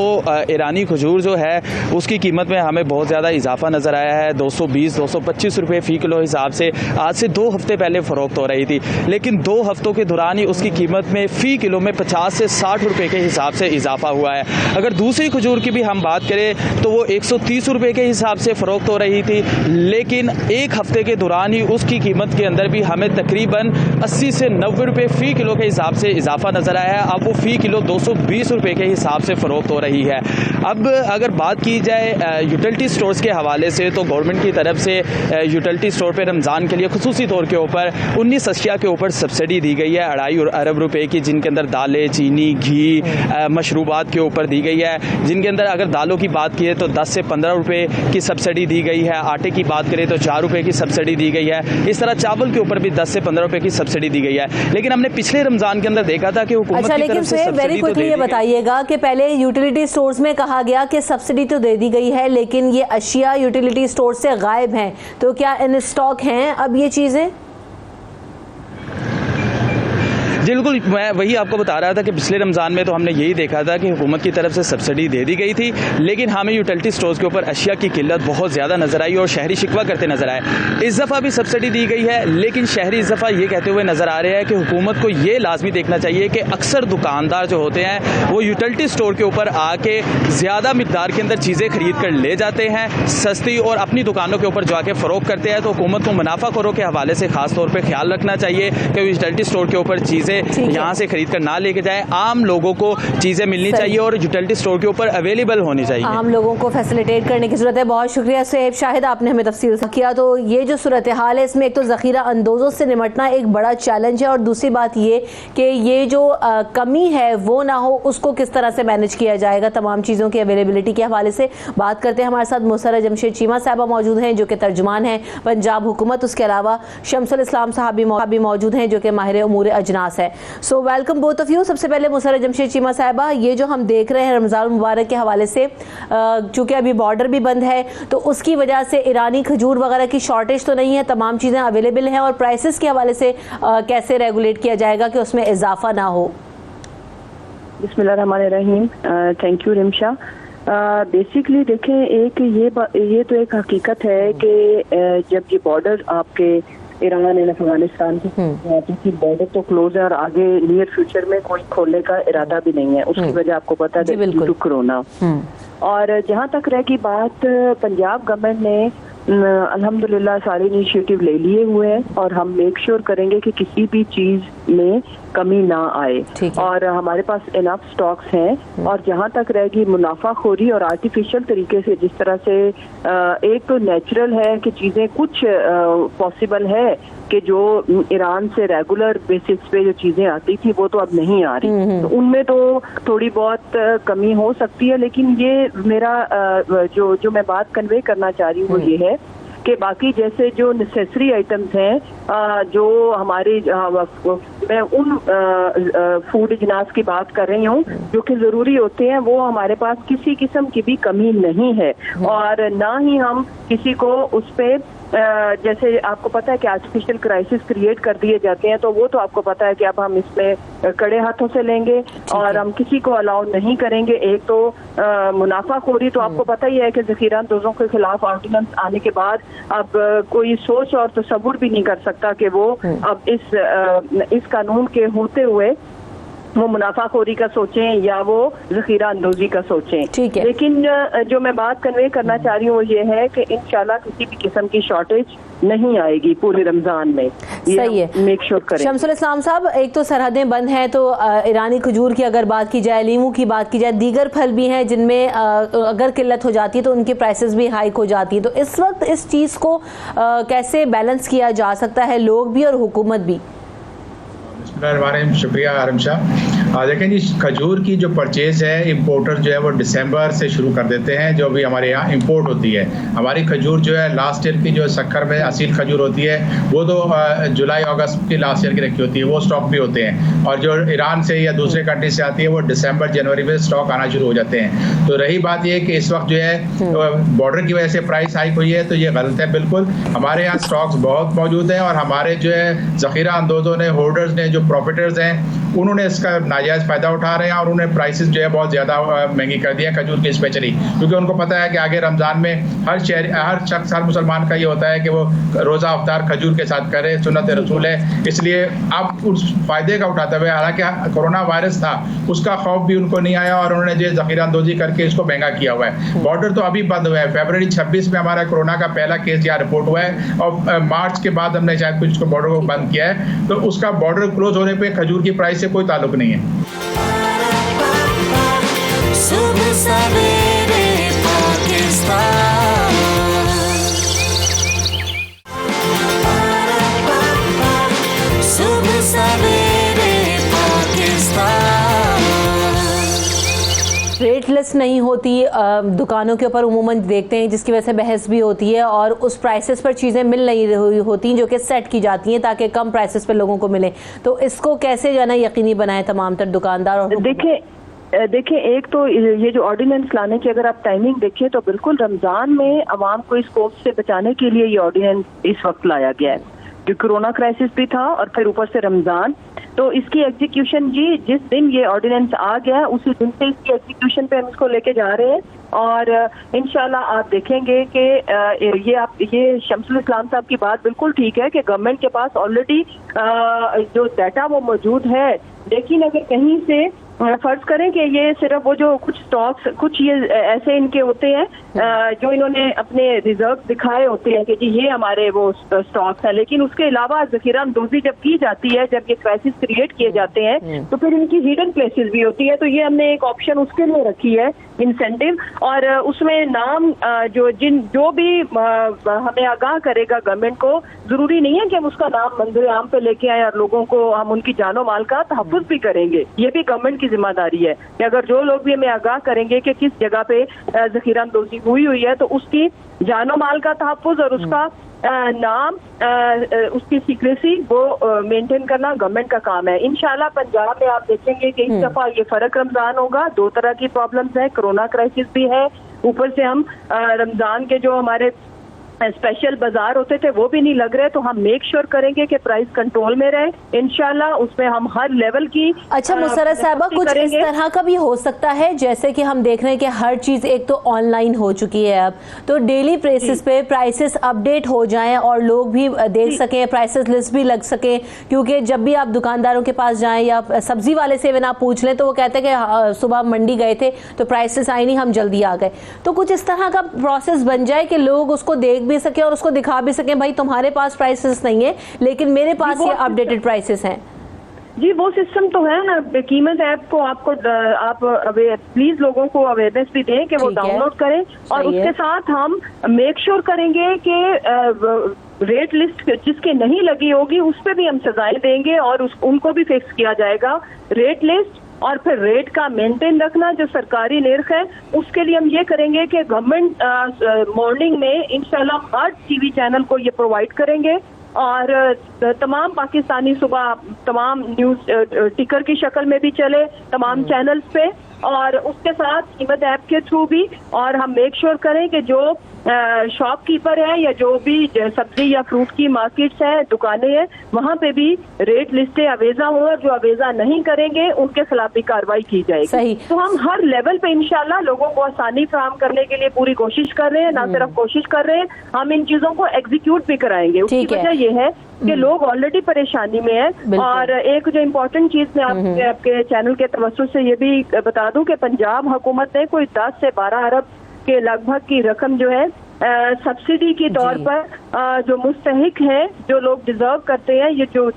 ईरानी खजूर जो है उसकी कीमत में हमें बहुत ज़्यादा इजाफा नज़र आया है। 220-225 रुपये फ़ी किलो हिसाब से आज से 2 हफ्ते पहले फ़रोख्त हो रही थी, लेकिन 2 हफ्तों के दौरान ही उसकी कीमत में फ़ी किलो में 50 से 60 रुपये के हिसाब से इजाफा हुआ है। अगर दूसरी खजूर की भी हम बात करें तो वो 130 रुपये के हिसाब से फ़रोख्त हो रही थी, लेकिन 1 हफ्ते के दौरान ही उसकी कीमत के अंदर भी हमें तकरीबन 80 से 90 रुपये फ़ी किलो के हिसाब से इजाफा नज़र आया है। अब वो फ़ी किलो 220 रुपये के हिसाब से फ़रोख्त हो रही है। अब अगर बात की जाए यूटिलिटी स्टोर्स के हवाले से तो गवर्नमेंट की तरफ से यूटिलिटी स्टोर पे रमज़ान के लिए खुसूसी तौर के ऊपर 19 अशिया के ऊपर सब्सिडी दी गई है 2.5 अरब रुपए की, जिनके अंदर दालें, चीनी, घी, मशरूबात के ऊपर दी गई है। जिनके अंदर अगर दालों की बात की तो 10 से 15 रुपये की सब्सिडी दी गई है, आटे की बात करें तो 4 रुपये की सब्सिडी दी गई है। इस तरह चावल के ऊपर भी 10 से 15 रुपये की सब्सिडी दी गई है। लेकिन हमने पिछले रमज़ान के अंदर देखा था कि हुकूमत की तरफ से वेरी क्विकली ये बताइएगा कि पहले यूटिलिटी स्टोर्स में कहा गया कि सब्सिडी तो दे दी गई है, लेकिन ये अशिया यूटिलिटी स्टोर से गायब हैं, तो क्या इन स्टॉक हैं अब ये चीजें? जी बिल्कुल, मैं वही आपको बता रहा था कि पिछले रमज़ान में तो हमने यही देखा था कि हुकूमत की तरफ से सब्सिडी दे दी गई थी, लेकिन हमें यूटिलिटी स्टोर्स के ऊपर अशिया की किल्लत बहुत ज़्यादा नज़र आई और शहरी शिकवा करते नज़र आए। इस दफ़ा भी सब्सिडी दी गई है, लेकिन शहरी इस दफ़ा ये कहते हुए नज़र आ रहे हैं कि हुकूमत को ये लाजमी देखना चाहिए कि अक्सर दुकानदार जो होते हैं वो यूटिलिटी स्टोर के ऊपर आके ज़्यादा मिकदार के अंदर चीज़ें खरीद कर ले जाते हैं सस्ती, और अपनी दुकानों के ऊपर जाके फ़रोख्त करते हैं। तो हुकूमत को मुनाफाखोरों के हवाले से खास तौर पर ख्याल रखना चाहिए कि यूटिलिटी स्टोर के ऊपर चीज़ें यहाँ से खरीद कर ना लेके जाए। आम लोगों को चीजें मिलनी चाहिए और यूटिलिटी स्टोर के ऊपर अवेलेबल होनी चाहिए। आम लोगों को फैसिलिटेट करने की जरूरत है। बहुत शुक्रिया सुहेब शाहिद, आपने हमें तफसील से किया। तो ये जो सूरत हाल है इसमें एक तो ज़ख़ीरा अंदोज़ों से निमटना एक बड़ा चैलेंज है, और दूसरी बात ये कि ये जो कमी है वो ना हो, उसको किस तरह से मैनेज किया जाएगा। तमाम चीज़ों की अवेलेबिलिटी के हवाले से बात करते हैं। हमारे साथ मुसर्रह जमशेद चीमा साहबा मौजूद हैं जो कि तर्जुमान हैं पंजाब हुकूमत। उसके अलावा शमसुल इस्लाम साहब भी मौजूद हैं जो कि माहिर उमूर अजनास है। So welcome both of you. सबसे पहले मुसर्रह जमशेद चीमा साहबा, ये जो हम देख रहे हैं रमज़ान मुबारक के हवाले से, चूँकि अभी बॉर्डर भी बंद है तो उसकी वजह से ईरानी खजूर वगैरह की शॉर्टेज तो नहीं है, तमाम चीज़ें अवेलेबल हैं, और प्राइसेस के हवाले से कैसे रेगुलेट किया जाएगा कि उसमें इजाफा ना हो? बिस्मिल्लाहिर्रहमानिर्रहीम। Thank you Rimsha. बेसिकली देखें, एक ये तो एक हकीकत है कि जब ये बॉर्डर आपके ईरान एंड अफगानिस्तान की बॉर्डर तो क्लोज है और आगे नियर फ्यूचर में कोई खोलने का इरादा भी नहीं है। उसकी वजह आपको पता है ड्यू टू कोरोना। और जहाँ तक रह की बात, पंजाब गवर्नमेंट ने अल्हम्दुलिल्लाह सारे इनिशिएटिव ले लिए हुए हैं और हम मेक श्योर करेंगे कि किसी भी चीज में कमी ना आए, और हमारे पास इनफ स्टॉक्स हैं। और जहाँ तक रहेगी मुनाफाखोरी और आर्टिफिशियल तरीके से, जिस तरह से एक तो नेचुरल है कि चीजें कुछ पॉसिबल है कि जो ईरान से रेगुलर बेसिस पे जो चीजें आती थी वो तो अब नहीं आ रही, तो उनमें तो थोड़ी बहुत कमी हो सकती है। लेकिन ये मेरा जो मैं बात कन्वे करना चाह रही हूँ वो ये है कि बाकी जैसे जो नेसेसरी आइटम्स हैं, जो हमारी मैं उन फूड जिनास की बात कर रही हूँ जो कि ज़रूरी होते हैं, वो हमारे पास किसी किस्म की भी कमी नहीं है। और ना ही हम किसी को उस पर जैसे आपको पता है कि आर्टिफिशियल क्राइसिस क्रिएट कर दिए जाते हैं, तो वो तो आपको पता है कि अब हम इसमें कड़े हाथों से लेंगे और हम किसी को अलाउ नहीं करेंगे। एक तो मुनाफाखोरी तो आपको पता ही है कि ज़ख़ीरा अंदोज़ों के खिलाफ ऑर्डिनेंस आने के बाद अब कोई सोच और तसव्वुर भी नहीं कर सकता कि वो अब इस कानून के होते हुए वो मुनाफाखोरी का सोचें या वो ज़ख़ीरा अंदोज़ी का सोचें। लेकिन जो मैं बात कन्वे करना चाह रही हूँ वो ये है कि इंशाल्लाह किसी भी किस्म की शॉर्टेज नहीं आएगी पूरे रमजान में। सही है, मेक श्योर करें। शमसुल इस्लाम साहब, एक तो सरहदें बंद हैं, तो ईरानी खजूर की अगर बात की जाए, लीमू की बात की जाए, दीगर फल भी हैं जिनमें अगर किल्लत हो जाती है तो उनकी प्राइसेस भी हाइक हो जाती है। तो इस वक्त इस चीज़ को कैसे बैलेंस किया जा सकता है, लोग भी और हुकूमत भी? शुक्रिया आरमशा। देखें जी, खजूर की जो परचेज़ है इंपोर्टर जो है वो दिसंबर से शुरू कर देते हैं, जो भी हमारे यहाँ इंपोर्ट होती है। हमारी खजूर जो है लास्ट ईयर की जो सक्कर में असील खजूर होती है वो तो जुलाई अगस्त की लास्ट ईयर की रखी होती है, वो स्टॉक भी होते हैं। और जो ईरान से या दूसरे कंट्री से आती है वो दिसंबर जनवरी में स्टॉक आना शुरू हो जाते हैं। तो रही बात ये कि इस वक्त जो है बॉर्डर की वजह से प्राइस हाइक हुई है, तो ये गलत है बिल्कुल। हमारे यहाँ स्टॉक्स बहुत मौजूद हैं और हमारे जो है ज़ख़ीरा अंदोज़ों ने, होल्डर्स ने, जो प्रॉफिटर्स हैं उन्होंने इसका नाजायज़ फ़ायदा उठा रहे हैं और उन्होंने प्राइसेस जो है बहुत ज़्यादा महंगी कर दी है खजूर की स्पेशली, क्योंकि उनको पता है कि आगे रमज़ान में हर शख्स हर मुसलमान का ये होता है कि वो रोज़ा अफ्तार खजूर के साथ करे, सुन्नत रसूल है। इसलिए अब उस फ़ायदे का उठाते हुए, हालांकि कोरोना वायरस था उसका खौफ भी उनको नहीं आया और उन्होंने जो ज़ख़ीरा अंदोज़ी करके इसको महंगा किया हुआ है। बॉर्डर तो अभी बंद हुआ है, फरवरी 26 में हमारा कोरोना का पहला केस यहाँ रिपोर्ट हुआ है और मार्च के बाद हमने शायद कुछ बॉर्डर को बंद किया है, तो उसका बॉर्डर क्लोज होने पे खजूर की प्राइस से कोई ताल्लुक नहीं है। सुबह सवेरे पाकिस्तान, सुबह सवेरे पाकिस्तान। रेट लिस्ट नहीं होती दुकानों के ऊपर, उमूमन देखते हैं, जिसकी वजह से बहस भी होती है और उस प्राइसेस पर चीज़ें मिल नहीं होती जो कि सेट की जाती हैं ताकि कम प्राइसेस पर लोगों को मिले। तो इसको कैसे जाना यकीनी बनाए तमाम तर दुकानदार? और देखिए एक तो ये जो ऑर्डिनेंस लाने की अगर आप टाइमिंग देखें तो बिल्कुल रमज़ान में आवाम को इस कोविड से बचाने के लिए ये ऑर्डिनेंस इस वक्त लाया गया है, जो कोरोना क्राइसिस भी था और फिर ऊपर से रमज़ान। तो इसकी एग्जीक्यूशन जी जिस दिन ये ऑर्डिनेंस आ गया उसी दिन से इसकी एग्जीक्यूशन पे हम इसको लेके जा रहे हैं और इंशाल्लाह आप देखेंगे कि ये शम्सुल इस्लाम साहब की बात बिल्कुल ठीक है कि गवर्नमेंट के पास ऑलरेडी जो डाटा वो मौजूद है, लेकिन अगर कहीं से फर्ज करें कि ये सिर्फ वो जो कुछ स्टॉक्स कुछ ये ऐसे इनके होते हैं जो इन्होंने अपने रिजर्व दिखाए होते हैं कि जी ये हमारे वो स्टॉक्स हैं, लेकिन उसके अलावा ज़ख़ीरा अंदोज़ी जब की जाती है, जब ये क्राइसिस क्रिएट किए जाते हैं तो फिर इनकी हिडन प्लेसेस भी होती है। तो ये हमने एक ऑप्शन उसके लिए रखी है इंसेंटिव, और उसमें नाम जो भी हमें आगाह करेगा गवर्नमेंट को, जरूरी नहीं है कि हम उसका नाम मंजर आम पे लेके आए और लोगों को हम उनकी जानो माल का तहफ़्फ़ुज़ भी करेंगे। ये भी गवर्नमेंट की जिम्मेदारी है कि अगर जो लोग भी हमें आगाह करेंगे कि किस जगह पे ज़ख़ीरा अंदोज़ी हुई है तो उसकी जानो माल का तहफ़्फ़ुज़ और उसका नाम उसकी सीक्रेसी वो मेंटेन करना गवर्नमेंट का काम है। इंशाल्लाह पंजाब में आप देखेंगे कि इस दफा ये फर्क रमजान होगा। दो तरह की प्रॉब्लम्स है, कोरोना क्राइसिस भी है, ऊपर से हम रमजान के जो हमारे स्पेशल बाजार होते थे वो भी नहीं लग रहे, तो हम मेक श्योर करेंगे कि प्राइस कंट्रोल में रहे इंशाल्लाह। उसमें हम हर लेवल की अच्छा मुसर्रत साहबा, कुछ इस तरह का भी हो सकता है जैसे कि हम देख रहे हैं कि हर चीज एक तो ऑनलाइन हो चुकी है अब, तो डेली बेसिस पे प्राइसेस अपडेट हो जाएं और लोग भी देख सकें, प्राइसेस लिस्ट भी लग सके, क्योंकि जब भी आप दुकानदारों के पास जाएं या सब्जी वाले से ना पूछ लें तो वो कहते हैं कि सुबह मंडी गए थे तो प्राइसेस आई नहीं, हम जल्दी आ गए। तो कुछ इस तरह का प्रोसेस बन जाए कि लोग उसको देख भी सके और उसको दिखा भी सकें, भाई तुम्हारे पास प्राइसेस नहीं है लेकिन मेरे पास ये अपडेटेड प्राइसेस हैं। जी वो सिस्टम तो है ना, कीमत ऐप को आप प्लीज लोगों को अवेयरनेस भी दें कि वो डाउनलोड करें, और उसके साथ हम मेक श्योर करेंगे कि रेट लिस्ट जिसके नहीं लगी होगी उस पर भी हम सजाएं देंगे और उनको भी फिक्स किया जाएगा रेट लिस्ट। और फिर रेट का मेंटेन रखना जो सरकारी निर्ख है उसके लिए हम ये करेंगे कि गवर्नमेंट मॉर्निंग में इंशाल्लाह हर टीवी चैनल को ये प्रोवाइड करेंगे और तमाम पाकिस्तानी सुबह तमाम न्यूज़ टिकर की शक्ल में भी चले तमाम चैनल्स पे, और उसके साथ कीमत ऐप के थ्रू भी। और हम मेक श्योर करें कि जो शॉपकीपर है या जो भी सब्जी या फ्रूट की मार्केट्स है, दुकानें हैं, वहाँ पे भी रेट लिस्टें अवेजा हो और जो अवेजा नहीं करेंगे उनके खिलाफ भी कार्रवाई की जाएगी। तो हम हर लेवल पे इंशाल्लाह लोगों को आसानी फराहम करने के लिए पूरी कोशिश कर रहे हैं, ना सिर्फ कोशिश कर रहे हैं, हम इन चीजों को एग्जीक्यूट भी कराएंगे। उसकी वजह ये है कि लोग ऑलरेडी परेशानी में है। और एक जो इम्पोर्टेंट चीज मैं आपके चैनल के तवज्जुह से ये भी बता दूं कि पंजाब हुकूमत ने कोई 10 से 12 अरब के लगभग की रकम जो है सब्सिडी के तौर पर जो मुस्तहिक है, जो लोग डिजर्व करते हैं, ये जो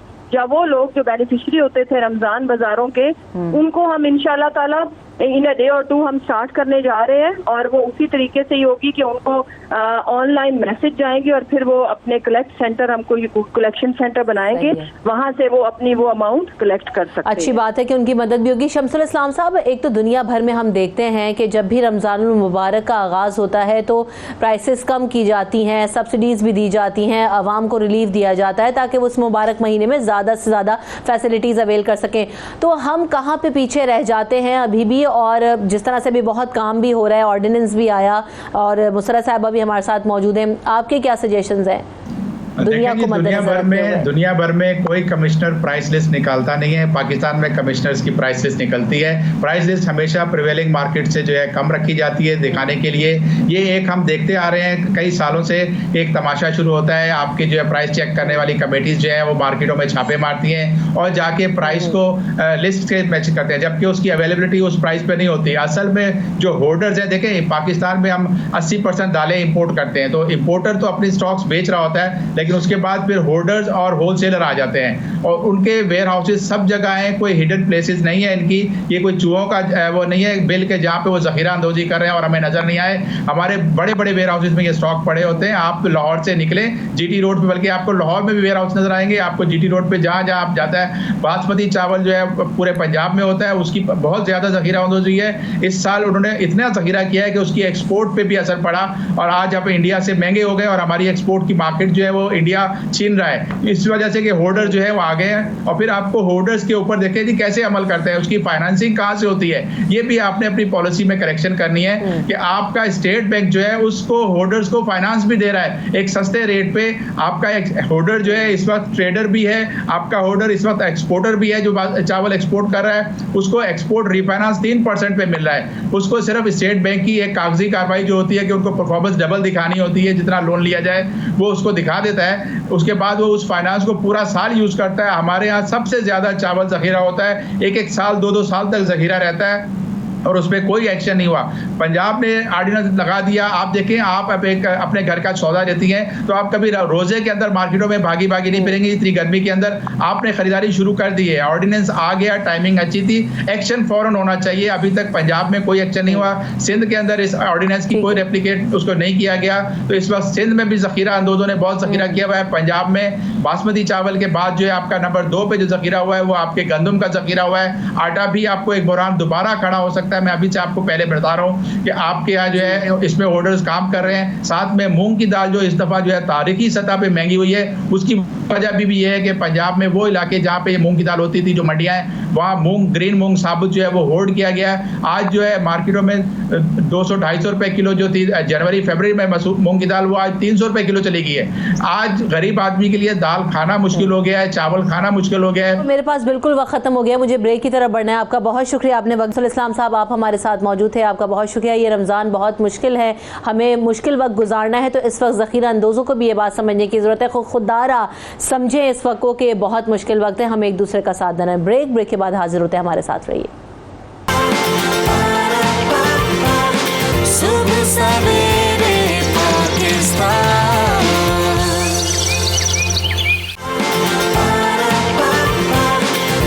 वो लोग जो बेनिफिशियरी होते थे रमजान बाजारों के, उनको हम इंशाल्लाह ताला इन अ डे और टू हम स्टार्ट करने जा रहे हैं। और वो उसी तरीके से ही होगी कि उनको ऑनलाइन मैसेज जाएंगे और फिर वो अपने कलेक्ट सेंटर, हम कोई कलेक्शन सेंटर बनाएंगे, वहां से वो अपनी वो अमाउंट कलेक्ट कर सकते हैं। अच्छी बात है कि उनकी मदद भी होगी। शम्सुल इस्लाम साहब, एक तो दुनिया भर में हम देखते हैं कि जब भी रमजानुल मुबारक का आगाज होता है तो प्राइसेस कम की जाती हैं, सब्सिडीज भी दी जाती हैं, आवाम को रिलीफ दिया जाता है ताकि वो उस मुबारक महीने में ज्यादा से ज्यादा फैसिलिटीज अवेल कर सकें। तो हम कहाँ पे पीछे रह जाते हैं अभी भी, और जिस तरह से भी बहुत काम भी हो रहा है, ऑर्डिनेंस भी आया और मुसर्रत साहबा भी हमारे साथ मौजूद हैं, आपके क्या सजेशंस हैं? दुनिया को मद्देनजर दुनिया भर में कोई कमिश्नर प्राइस लिस्ट निकालता नहीं है। पाकिस्तान में कमिश्नर्स की प्राइस लिस्ट निकलती है। प्राइस लिस्ट हमेशा प्रिवेलिंग मार्केट से जो है कम रखी जाती है दिखाने के लिए। ये एक हम देखते आ रहे हैं कई सालों से, एक तमाशा शुरू होता है, आपके जो है प्राइस चेक करने वाली कमेटीज जो है वो मार्केटों में छापे मारती हैं और जाके प्राइस को लिस्ट से मैच करते हैं, जबकि उसकी अवेलेबिलिटी उस प्राइस पे नहीं होती। असल में जो होल्डर्स हैं, देखें पाकिस्तान में हम 80% दालें इंपोर्ट करते हैं, तो इंपोर्टर तो अपनी स्टॉक्स बेच रहा होता है, लेकिन उसके बाद फिर होल्डर्स और होलसेलर आ जाते हैं और उनके वेयर हाउसेज सब जगह हैं, कोई हिडन प्लेसेस नहीं है इनकी। ये कोई चूहों का वो नहीं है बिल के जहाँ पे वो जखीरा अंदोजी कर रहे हैं और हमें नजर नहीं आए। हमारे बड़े बड़े वेयर हाउसेज में ये स्टॉक पड़े होते हैं। आप लाहौर से निकले जीटी रोड पे, बल्कि आपको लाहौर में भी वेयर हाउस नजर आएंगे, आपको जीटी रोड पे जहाँ जहाँ आप जाता है। बासमती चावल जो है पूरे पंजाब में होता है, उसकी बहुत ज्यादा जखीरा अंदोजी है। इस साल उन्होंने इतना जखीरा किया है कि उसकी एक्सपोर्ट पे भी असर पड़ा और आज आप इंडिया से महंगे हो गए और हमारी एक्सपोर्ट की मार्केट जो है वो इंडिया छीन रहा है, इस वजह से कि होल्डर जो है वो आ गए हैं। और फिर आपको होल्डर्स के ऊपर देखें कि कैसे अमल करते हैं, उसकी फाइनेंसिंग कहाँ से होती है, ये भी आपने अपनी पॉलिसी में करेक्शन करनी है कि आपका स्टेट बैंक जो है उसको होल्डर्स को फाइनेंस भी दे रहा है एक सस्ते रेट पे। आपका एक होल्डर जो है इस वक्त ट्रेडर भी है, आपका होल्डर इस वक्त एक्सपोर्टर भी है, जो चावल एक्सपोर्ट कर रहा है उसको एक्सपोर्ट रिफाइनेंस 3% पे मिल रहा है। उसको सिर्फ स्टेट बैंक की एक कागजी कार्रवाई जो होती है कि उनको परफॉर्मेंस डबल दिखानी होती है, जितना लोन लिया जाए वो उसको दिखा देता है, उसके बाद वो उस फाइनेंस को पूरा साल यूज करता है। हमारे यहाँ सबसे ज्यादा चावल जखीरा होता है, एक साल 2-2 साल तक जखीरा रहता है और उस पर कोई एक्शन नहीं हुआ। पंजाब ने ऑर्डिनेंस लगा दिया। आप देखें, आप अपने घर का सौदा लेती हैं तो आप कभी रोजे के अंदर मार्केटों में भागी भागी नहीं फिरेंगी, इतनी गर्मी के अंदर आपने खरीदारी शुरू कर दी है। ऑर्डिनेंस आ गया, टाइमिंग अच्छी थी, एक्शन फौरन होना चाहिए। अभी तक पंजाब में कोई एक्शन नहीं हुआ। सिंध के अंदर इस ऑर्डिनेंस की कोई रेप्लिकेट उसको नहीं किया गया, तो इस वक्त सिंध में भी जखीरा अंदोजों ने बहुत जखीरा किया हुआ है। पंजाब में बासमती चावल के बाद जो है आपका नंबर 2 पे जो जखीरा हुआ है वो आपके गंदम का जखीरा हुआ है। आटा भी आपको एक बहरान दोबारा खड़ा हो सकता है। मैं अभी से आपको पहले बता रहा हूँ कि आपके यहाँ जो है इसमें होल्डर्स काम कर रहे हैं। साथ में मूंग की दाल जो इस दफा जो है तारीखी सतह पे महंगी हुई है, उसकी वजह भी ये है कि पंजाब में वो इलाके जहाँ पे मूंग की दाल होती थी, जो मंडियाँ हैं, वहाँ मूंग ग्रीन मूंग साबुत जो है वो होल्ड किया गया है। आज जो है मार्केटों में 200-250 रुपए किलो जो थी जनवरी फरवरी में मूंग की दाल, वो आज 300 रुपए किलो चली गई है। आज गरीब आदमी के लिए दाल खाना मुश्किल हो गया है, चावल खाना मुश्किल हो गया है। मेरे पास बिल्कुल वक्त खत्म हो गया, मुझे ब्रेक की तरफ बढ़ना है। आपका बहुत शुक्रिया, आपने वक्तुल इस्लाम साहब आप हमारे साथ मौजूद थे, आपका बहुत शुक्रिया। ये रमज़ान बहुत मुश्किल है, हमें मुश्किल वक्त गुजारना है, तो इस वक्त ज़ख़ीरा अंदोज़ों को भी ये बात समझने की ज़रूरत है। खुदारा समझें इस वक्त को कि बहुत मुश्किल वक्त है, हमें एक दूसरे का साथ देना है। ब्रेक के बाद हाजिर होते हैं, हमारे साथ रहिए। सुबह सवेरे पाकिस्तान,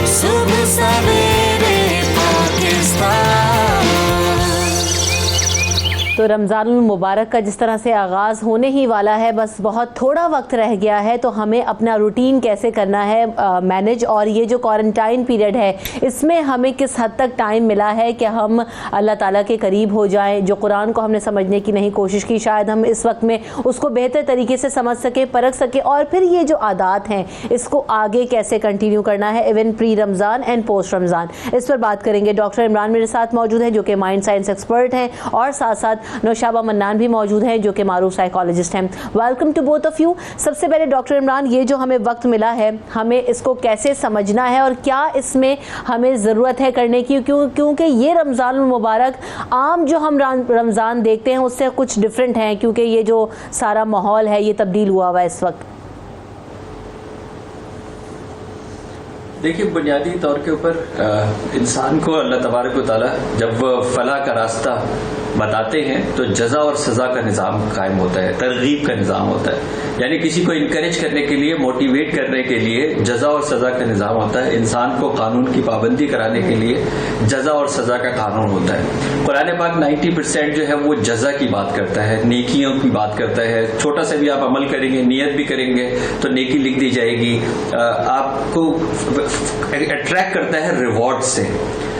सुबह सवेरे पाकिस्तान। तो रमज़ानुल मुबारक का जिस तरह से आगाज़ होने ही वाला है, बस बहुत थोड़ा वक्त रह गया है, तो हमें अपना रूटीन कैसे करना है मैनेज, और ये जो क्वारंटाइन पीरियड है इसमें हमें किस हद तक टाइम मिला है कि हम अल्लाह ताला के करीब हो जाएं। जो कुरान को हमने समझने की नहीं कोशिश की, शायद हम इस वक्त में उसको बेहतर तरीके से समझ सके, परख सके, और फिर ये जो आदात हैं इसको आगे कैसे कंटिन्यू करना है even pre Ramzan and post Ramzan. इस पर बात करेंगे। डॉक्टर इमरान मेरे साथ मौजूद हैं जो कि माइंड साइंस एक्सपर्ट हैं, और साथ साथ नौशाबा मन्नान भी मौजूद हैं जो कि मारूफ साइकोलॉजिस्ट हैं। Welcome to both of you. सबसे पहले डॉक्टर इमरान, ये जो हमें वक्त मिला है, हमें इसको कैसे समझना है और क्या इसमें हमें ज़रूरत है करने की, क्योंकि ये रमज़ानुल मुबारक आम जो हम रमज़ान देखते हैं उससे कुछ डिफरेंट है, क्योंकि ये जो सारा माहौल है ये तब्दील हुआ हुआ है इस वक्त। देखिए, बुनियादी तौर के ऊपर इंसान को अल्लाह तबारक व तआला जब फलाह का रास्ता बताते हैं तो जज़ा और सज़ा का निज़ाम कायम होता है, तरगीब का निज़ाम होता है। यानी किसी को इनकरेज करने के लिए, मोटिवेट करने के लिए जज़ा और सज़ा का निज़ाम होता है। इंसान को कानून की पाबंदी कराने के लिए जज़ा और सज़ा का कानून होता है। कुरान पाक 90% जो है वो जज़ा की बात करता है, नेकियों की बात करता है। छोटा सा भी आप अमल करेंगे, नियत भी करेंगे तो नेकी लिख दी जाएगी। आपको अट्रैक्ट करता है रिवॉर्ड से।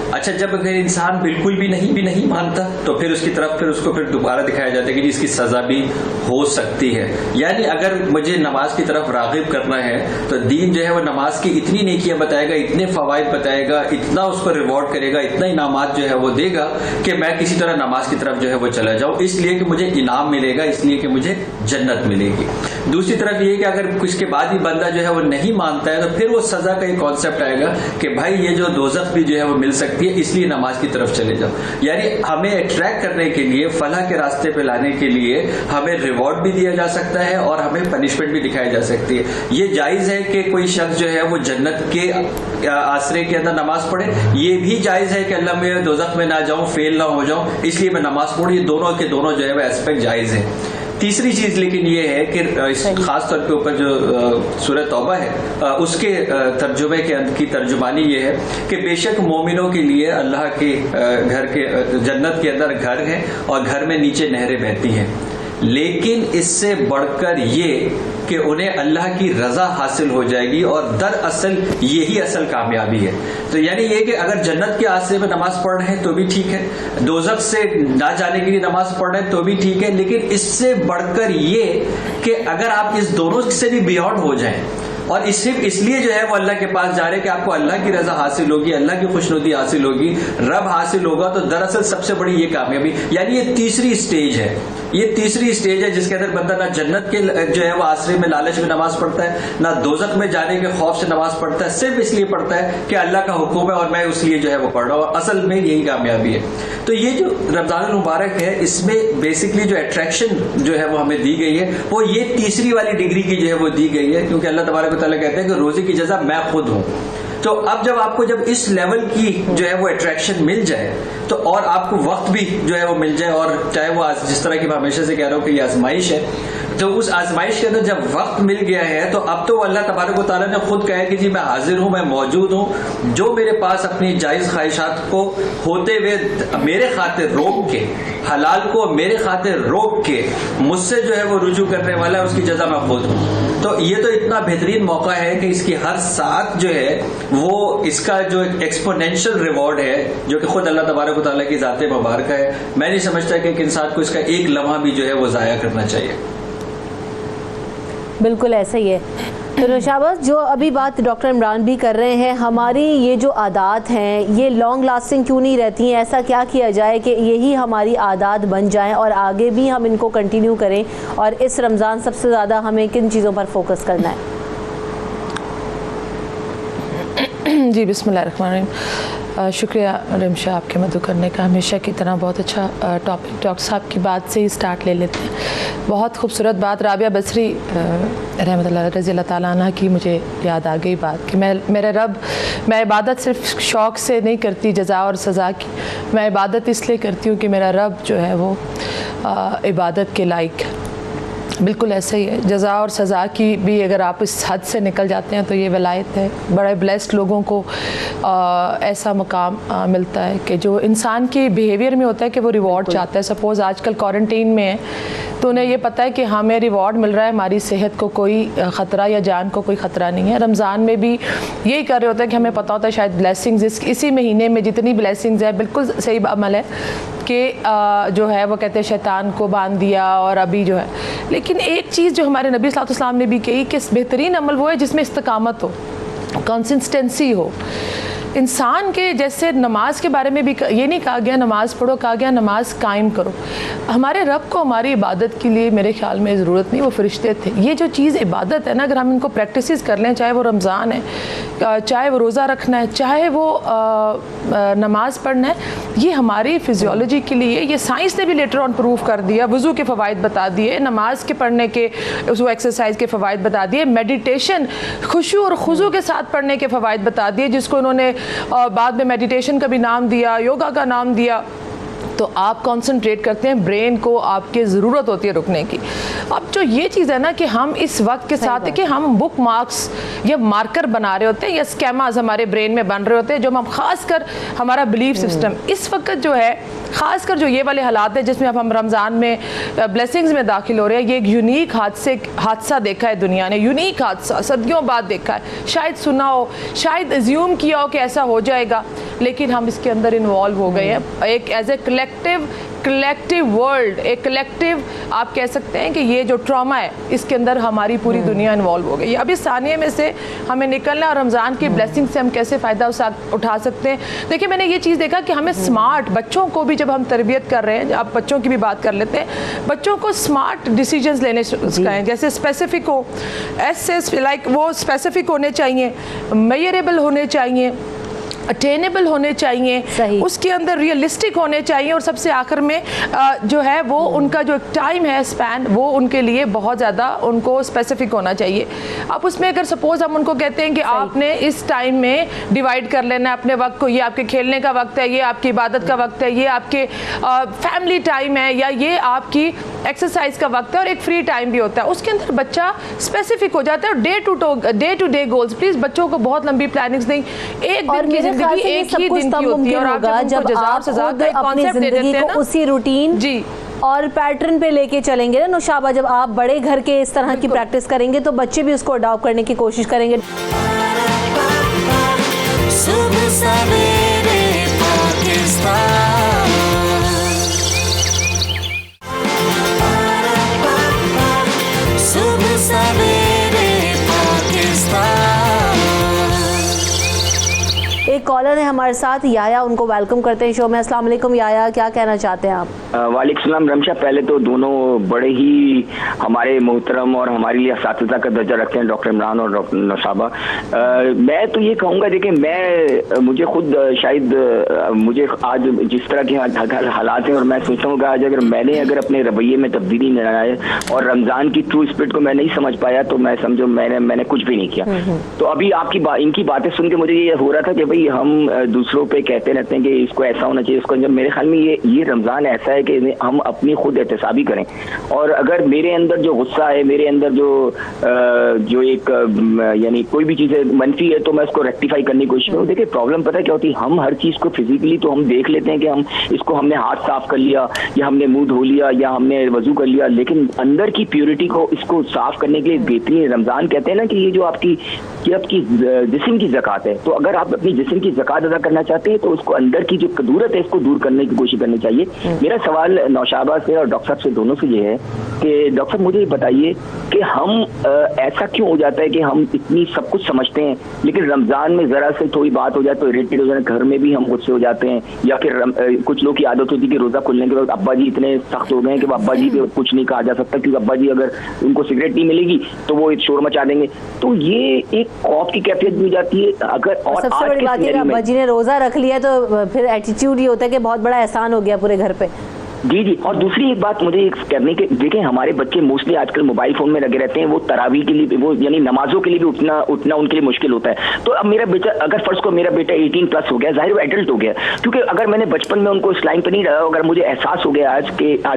अच्छा, जब अगर इंसान बिल्कुल भी नहीं मानता तो फिर उसकी तरफ उसको दोबारा दिखाया जाता है कि इसकी सजा भी हो सकती है। यानी अगर मुझे नमाज की तरफ रागिब करना है तो दीन जो है वो नमाज की इतनी नेकियां बताएगा, इतने फवाइद बताएगा, इतना उसको रिवॉर्ड करेगा, इतना इनामात जो है वो देगा कि मैं किसी तरह नमाज की तरफ जो है वो चला जाऊं, इसलिए कि मुझे इनाम मिलेगा, इसलिए कि मुझे जन्नत मिलेगी। दूसरी तरफ ये कि अगर उसके बाद ही बंदा जो है वो नहीं मानता है तो फिर वो सजा का एक कॉन्सेप्ट आएगा कि भाई ये जो दोज़ख भी जो है वो मिल सकती है, इसलिए नमाज की तरफ चले जाओ। यानी हमें अट्रैक्ट करने के लिए, फलाह के रास्ते पे लाने के लिए हमें रिवॉर्ड भी दिया जा सकता है और हमें पनिशमेंट भी दिखाई जा सकती है। ये जायज है कि कोई शख्स जो है वो जन्नत के आसरे के अंदर नमाज पढ़े, ये भी जायज है कि अल्लाह मैं दोज़ख में ना जाऊं, फेल ना हो जाऊं, इसलिए मैं नमाज पढ़ूं। ये दोनों के दोनों जो है वो एस्पेक्ट जायज है। तीसरी चीज लेकिन ये है कि खास तौर के ऊपर जो सूरह तौबा है उसके तर्जुमे की तर्जुमानी ये है कि बेशक मोमिनों के लिए अल्लाह के घर के जन्नत के अंदर घर है और घर में नीचे नहरें बहती हैं, लेकिन इससे बढ़कर ये कि उन्हें अल्लाह की रजा हासिल हो जाएगी और दरअसल यही असल कामयाबी है। तो यानी ये कि अगर जन्नत के आसरे में नमाज पढ़ रहे हैं तो भी ठीक है, दोज़ख से ना जाने के लिए नमाज पढ़ रहे हैं तो भी ठीक है, लेकिन इससे बढ़कर ये कि अगर आप इस दोनों से भी बियॉन्ड हो जाएं और सिर्फ इसलिए जो है वो अल्लाह के पास जा रहे हैं कि आपको अल्लाह की रजा हासिल होगी, अल्लाह की खुशनुदी हासिल होगी, रब हासिल होगा, तो दरअसल सबसे बड़ी ये कामयाबी, यानी ये तीसरी स्टेज है। ये तीसरी स्टेज है जिसके अंदर बंदा ना जन्नत के जो है वो आसरे में लालच में नमाज पढ़ता है, ना दोज़ख में जाने के खौफ से नमाज पढ़ता है, सिर्फ इसलिए पढ़ता है कि अल्लाह का हुक्म है और मैं उसलिए जो है वो पढ़ रहा हूँ, और असल में यही कामयाबी है। तो ये जो रमजान मुबारक है इसमें बेसिकली जो अट्रैक्शन जो है वो हमें दी गई है वो ये तीसरी वाली डिग्री की जो है वो दी गई है, क्योंकि अल्लाह तबारक व तआला कहते हैं कि रोजे की जज़ा मैं खुद हूँ। तो अब जब आपको जब इस लेवल की जो है वो अट्रैक्शन मिल जाए तो और आपको वक्त भी जो है वो मिल जाए, और चाहे वो जिस तरह की मैं हमेशा से कह रहा हूँ कि ये आजमाइश है, तो उस आजमाइश के अंदर जब वक्त मिल गया है तो अब तो अल्लाह तबारक व तआला ने खुद कहा है कि जी मैं हाजिर हूँ, मैं मौजूद हूँ, जो मेरे पास अपनी जायज़ ख्वाहिशात को होते हुए मेरे खातिर रोक के, हलाल को मेरे खातिर रोक के मुझसे जो है वो रुजू करने वाला है, उसकी जज़ा मैं खुद हूँ। तो ये तो इतना बेहतरीन मौका है कि इसकी हर साथ जो है वो इसका जो एक्सपोनेंशियल रिवॉर्ड है जो कि खुद अल्लाह तबारक व तआला की ज़ात मुबारक है। मैं नहीं समझता कि एक इंसान को इसका एक लम्हा भी जो है वो ज़ाया करना चाहिए। बिल्कुल ऐसा ही है। तो नौशाबस, जो अभी बात डॉक्टर इमरान भी कर रहे हैं, हमारी ये जो आदत हैं ये लॉन्ग लास्टिंग क्यों नहीं रहती हैं? ऐसा क्या किया जाए कि यही हमारी आदत बन जाएं और आगे भी हम इनको कंटिन्यू करें? और इस रमज़ान सबसे ज़्यादा हमें किन चीज़ों पर फोकस करना है? जी बिस्मिल्लाहिर्रहमानिर्रहीम। शुक्रिया रिमशा आपके मदद करने का, हमेशा की तरह बहुत अच्छा टॉपिक। डॉक्टर साहब की बात से ही स्टार्ट ले लेते हैं। बहुत खूबसूरत बात राबिया बसरी रहमतुल्लाह रज़ी अल्लाह ताला अन्हा की मुझे याद आ गई बात कि मेरे रब, मैं इबादत सिर्फ शौक़ से नहीं करती जज़ा और सज़ा की, मैं इबादत इसलिए करती हूँ कि मेरा रब जो है वो इबादत के लायक है। बिल्कुल ऐसे ही है, जज़ा और सज़ा की भी अगर आप इस हद से निकल जाते हैं तो ये वलायत है। बड़े ब्लेस्ड लोगों को ऐसा मकाम मिलता है कि जो इंसान के बिहेवियर में होता है कि वो रिवॉर्ड चाहता है। सपोज़ आजकल क्वारंटीन में है तो उन्हें ये पता है कि हमें रिवॉर्ड मिल रहा है, हमारी सेहत को कोई ख़तरा या जान को कोई ख़तरा नहीं है। रमज़ान में भी यही कर रहे होते हैं कि हमें पता होता है शायद ब्लेसिंग्स इसी महीने में जितनी ब्लेसिंग्स है, बिल्कुल सही अमल है कि जो है वो कहते हैं शैतान को बांध दिया और अभी जो है। लेकिन एक चीज़ जो हमारे नबी सल्लल्लाहु अलैहि वसल्लम ने भी कही कि बेहतरीन अमल वो है जिसमें इस्तकामत हो, कंसिस्टेंसी हो। इंसान के जैसे नमाज के बारे में भी ये नहीं कहा गया नमाज पढ़ो, कहा गया नमाज कायम करो। हमारे रब को हमारी इबादत के लिए मेरे ख्याल में ज़रूरत नहीं, वो फरिश्ते थे। ये जो चीज़ इबादत है ना, अगर हम इनको प्रैक्टिस कर लें, चाहे वो रमज़ान है, चाहे वो रोज़ा रखना है, चाहे वो नमाज पढ़ना है, ये हमारी फिजियोलॉजी के लिए, ये साइंस ने भी लेटर ऑन प्रूव कर दिया। वज़ू के फ़वाइद बता दिए, नमाज के पढ़ने के वो एक्सरसाइज के फ़वाइद बता दिए, मेडिटेशन खुशू और खुजू के साथ पढ़ने के फ़वाइद बता दिए, जिसको उन्होंने बाद में मेडिटेशन का भी नाम दिया, योगा का नाम दिया। तो आप कंसंट्रेट करते हैं, ब्रेन को आपकी ज़रूरत होती है रुकने की। अब जो ये चीज़ है ना कि हम इस वक्त के साथ है कि हम बुक मार्क्स या मार्कर बना रहे होते हैं या स्केमास हमारे ब्रेन में बन रहे होते हैं, जो हम ख़ास कर हमारा बिलीफ सिस्टम इस वक्त जो है खासकर जो ये वाले हालात है जिसमें अब हम रमज़ान में ब्लेसिंग्स में दाखिल हो रहे हैं, ये एक यूनिक हादसा देखा है दुनिया ने, यूनिक हादसा सदियों बाद देखा है। शायद सुना हो, शायद अज्यूम किया हो कि ऐसा हो जाएगा, लेकिन हम इसके अंदर इन्वॉल्व हो गए हैं एक एज ए कलेक्टिव वर्ल्ड, एक कलेक्टिव आप कह सकते हैं कि ये जो ट्रॉमा है इसके अंदर हमारी पूरी दुनिया इन्वॉल्व हो गई है। अब इस सानिए में से हमें निकलना और रमज़ान की ब्लेसिंग से हम कैसे फ़ायदा उठा सकते हैं। देखिए, मैंने ये चीज़ देखा कि हमें स्मार्ट बच्चों को भी, जब हम तरबियत कर रहे हैं, आप बच्चों की भी बात कर लेते हैं, बच्चों को स्मार्ट डिसीजंस लेने सिखाएं, जैसे स्पेसिफिक हो, लाइक वो स्पेसिफिक होने चाहिए, मेजरेबल होने चाहिए, अटेनेबल होने चाहिए, उसके अंदर रियलिस्टिक होने चाहिए, और सबसे आखिर में जो है वो उनका जो टाइम है स्पैन, वो उनके लिए बहुत ज़्यादा उनको स्पेसिफिक होना चाहिए। अब उसमें अगर सपोज हम उनको कहते हैं कि आपने इस टाइम में डिवाइड कर लेना है अपने वक्त को, ये आपके खेलने का वक्त है, ये आपकी इबादत का वक्त है, ये आपके फैमिली टाइम है, या ये आपकी एक्सरसाइज का वक्त है, और एक फ्री टाइम भी होता है, उसके अंदर बच्चा स्पेसिफिक हो जाता है। और day to day goals, please बच्चों को बहुत लंबी प्लानिंग्स दें, एक दिन की जिंदगी एक ही दिन की होती है, और आप जब अपनी जिंदगी को उसी रूटीन जी और पैटर्न पे लेके चलेंगे ना नौशाबा, जब आप बड़े घर के इस तरह की प्रैक्टिस करेंगे तो बच्चे भी उसको अडॉप्ट करने की कोशिश करेंगे। सुबह सवेरे पाकिस्तान, सुबह सवेरे पाकिस्तान। एक कॉलर है हमारे साथ, याया, उनको वेलकम करते हैं शो में। अस्सलाम वालेकुम याया, क्या कहना चाहते हैं आप? वालेकुम सलाम रमशा, पहले तो दोनों बड़े ही हमारे मोहतरम और हमारे लिए असातिज़ा का दर्जा रखते हैं, डॉक्टर इमरान और डॉक्टर नौशाबा। मैं तो ये कहूँगा, देखिए मुझे खुद शायद मुझे आज जिस तरह के हालात हैं, और मैं सोचता हूँ कि आज अगर अपने रवैये में तब्दीली न आए और रमज़ान की ट्रू स्पिरिट को मैं नहीं समझ पाया, तो मैं समझो मैंने कुछ भी नहीं किया। तो अभी आपकी इनकी बातें सुन के मुझे ये हो रहा था कि भाई हम दूसरों पे कहते रहते हैं कि इसको ऐसा होना चाहिए, इसको, जब मेरे ख्याल में ये रमज़ान ऐसा है कि हम अपनी खुद एहतसाबी करें, और अगर मेरे अंदर जो गुस्सा है, मेरे अंदर जो एक यानी कोई भी चीज़ मनफी है, तो मैं उसको रेक्टिफाई करने की कोशिश करूँ। देखिए प्रॉब्लम पता है क्या होती है, हम हर चीज़ को फिजिकली तो हम देख लेते हैं कि हमने हाथ साफ कर लिया, या हमने मुंह धो लिया, या हमने वजू कर लिया, लेकिन अंदर की प्योरिटी को इसको साफ करने के लिए बेहतरीन रमज़ान कहते हैं ना कि ये जो आपकी जिस्म की ज़कात है, तो अगर आप अपनी जिस्म की ज़कात अदा करना चाहते हैं तो उसको अंदर की जो कदूरत है इसको दूर करने की कोशिश करनी चाहिए। मेरा सवाल नौशाबा से और डॉक्टर साहब से दोनों से ये है कि डॉक्टर साहब मुझे ये बताइए कि हम ऐसा क्यों हो जाता है कि हम इतनी सब कुछ समझते हैं, लेकिन रमज़ान में ज़रा से थोड़ी बात हो जाए तो इरिटेट हो जाए, घर में भी हम गुस्से हो जाते हैं, या फिर कुछ लोग की आदत होती है कि रोज़ा खुलने के बाद अब्बा जी इतने सख्त हो गए हैं कि अब्बा जी पे कुछ नहीं कहा जा सकता, क्योंकि अब्बा जी अगर उनको सिगरेट नहीं मिलेगी तो वो एक शोर मचा देंगे। तो ये एक खौफ की कैफियत भी हो जाती है। अगर और सबसे बड़ी बात है कि अब्बा जी ने रोजा रख लिया तो फिर एटीट्यूड ये होता है कि बहुत बड़ा एहसान हो गया पूरे घर पे। जी, और दूसरी एक बात मुझे करने के, देखें हमारे बच्चे मोस्टली आजकल मोबाइल फोन में लगे रहते हैं, वो तरावी के लिए, वो यानी नमाजों के लिए भी उतना उनके लिए मुश्किल होता है। तो अब मेरा बेटा, अगर फर्स्ट को मेरा बेटा 18+ हो गया, जाहिर वो एडल्ट हो गया, क्योंकि अगर मैंने बचपन में उनको इस लाइन पर नहीं रहा, अगर मुझे एहसास हो गया आज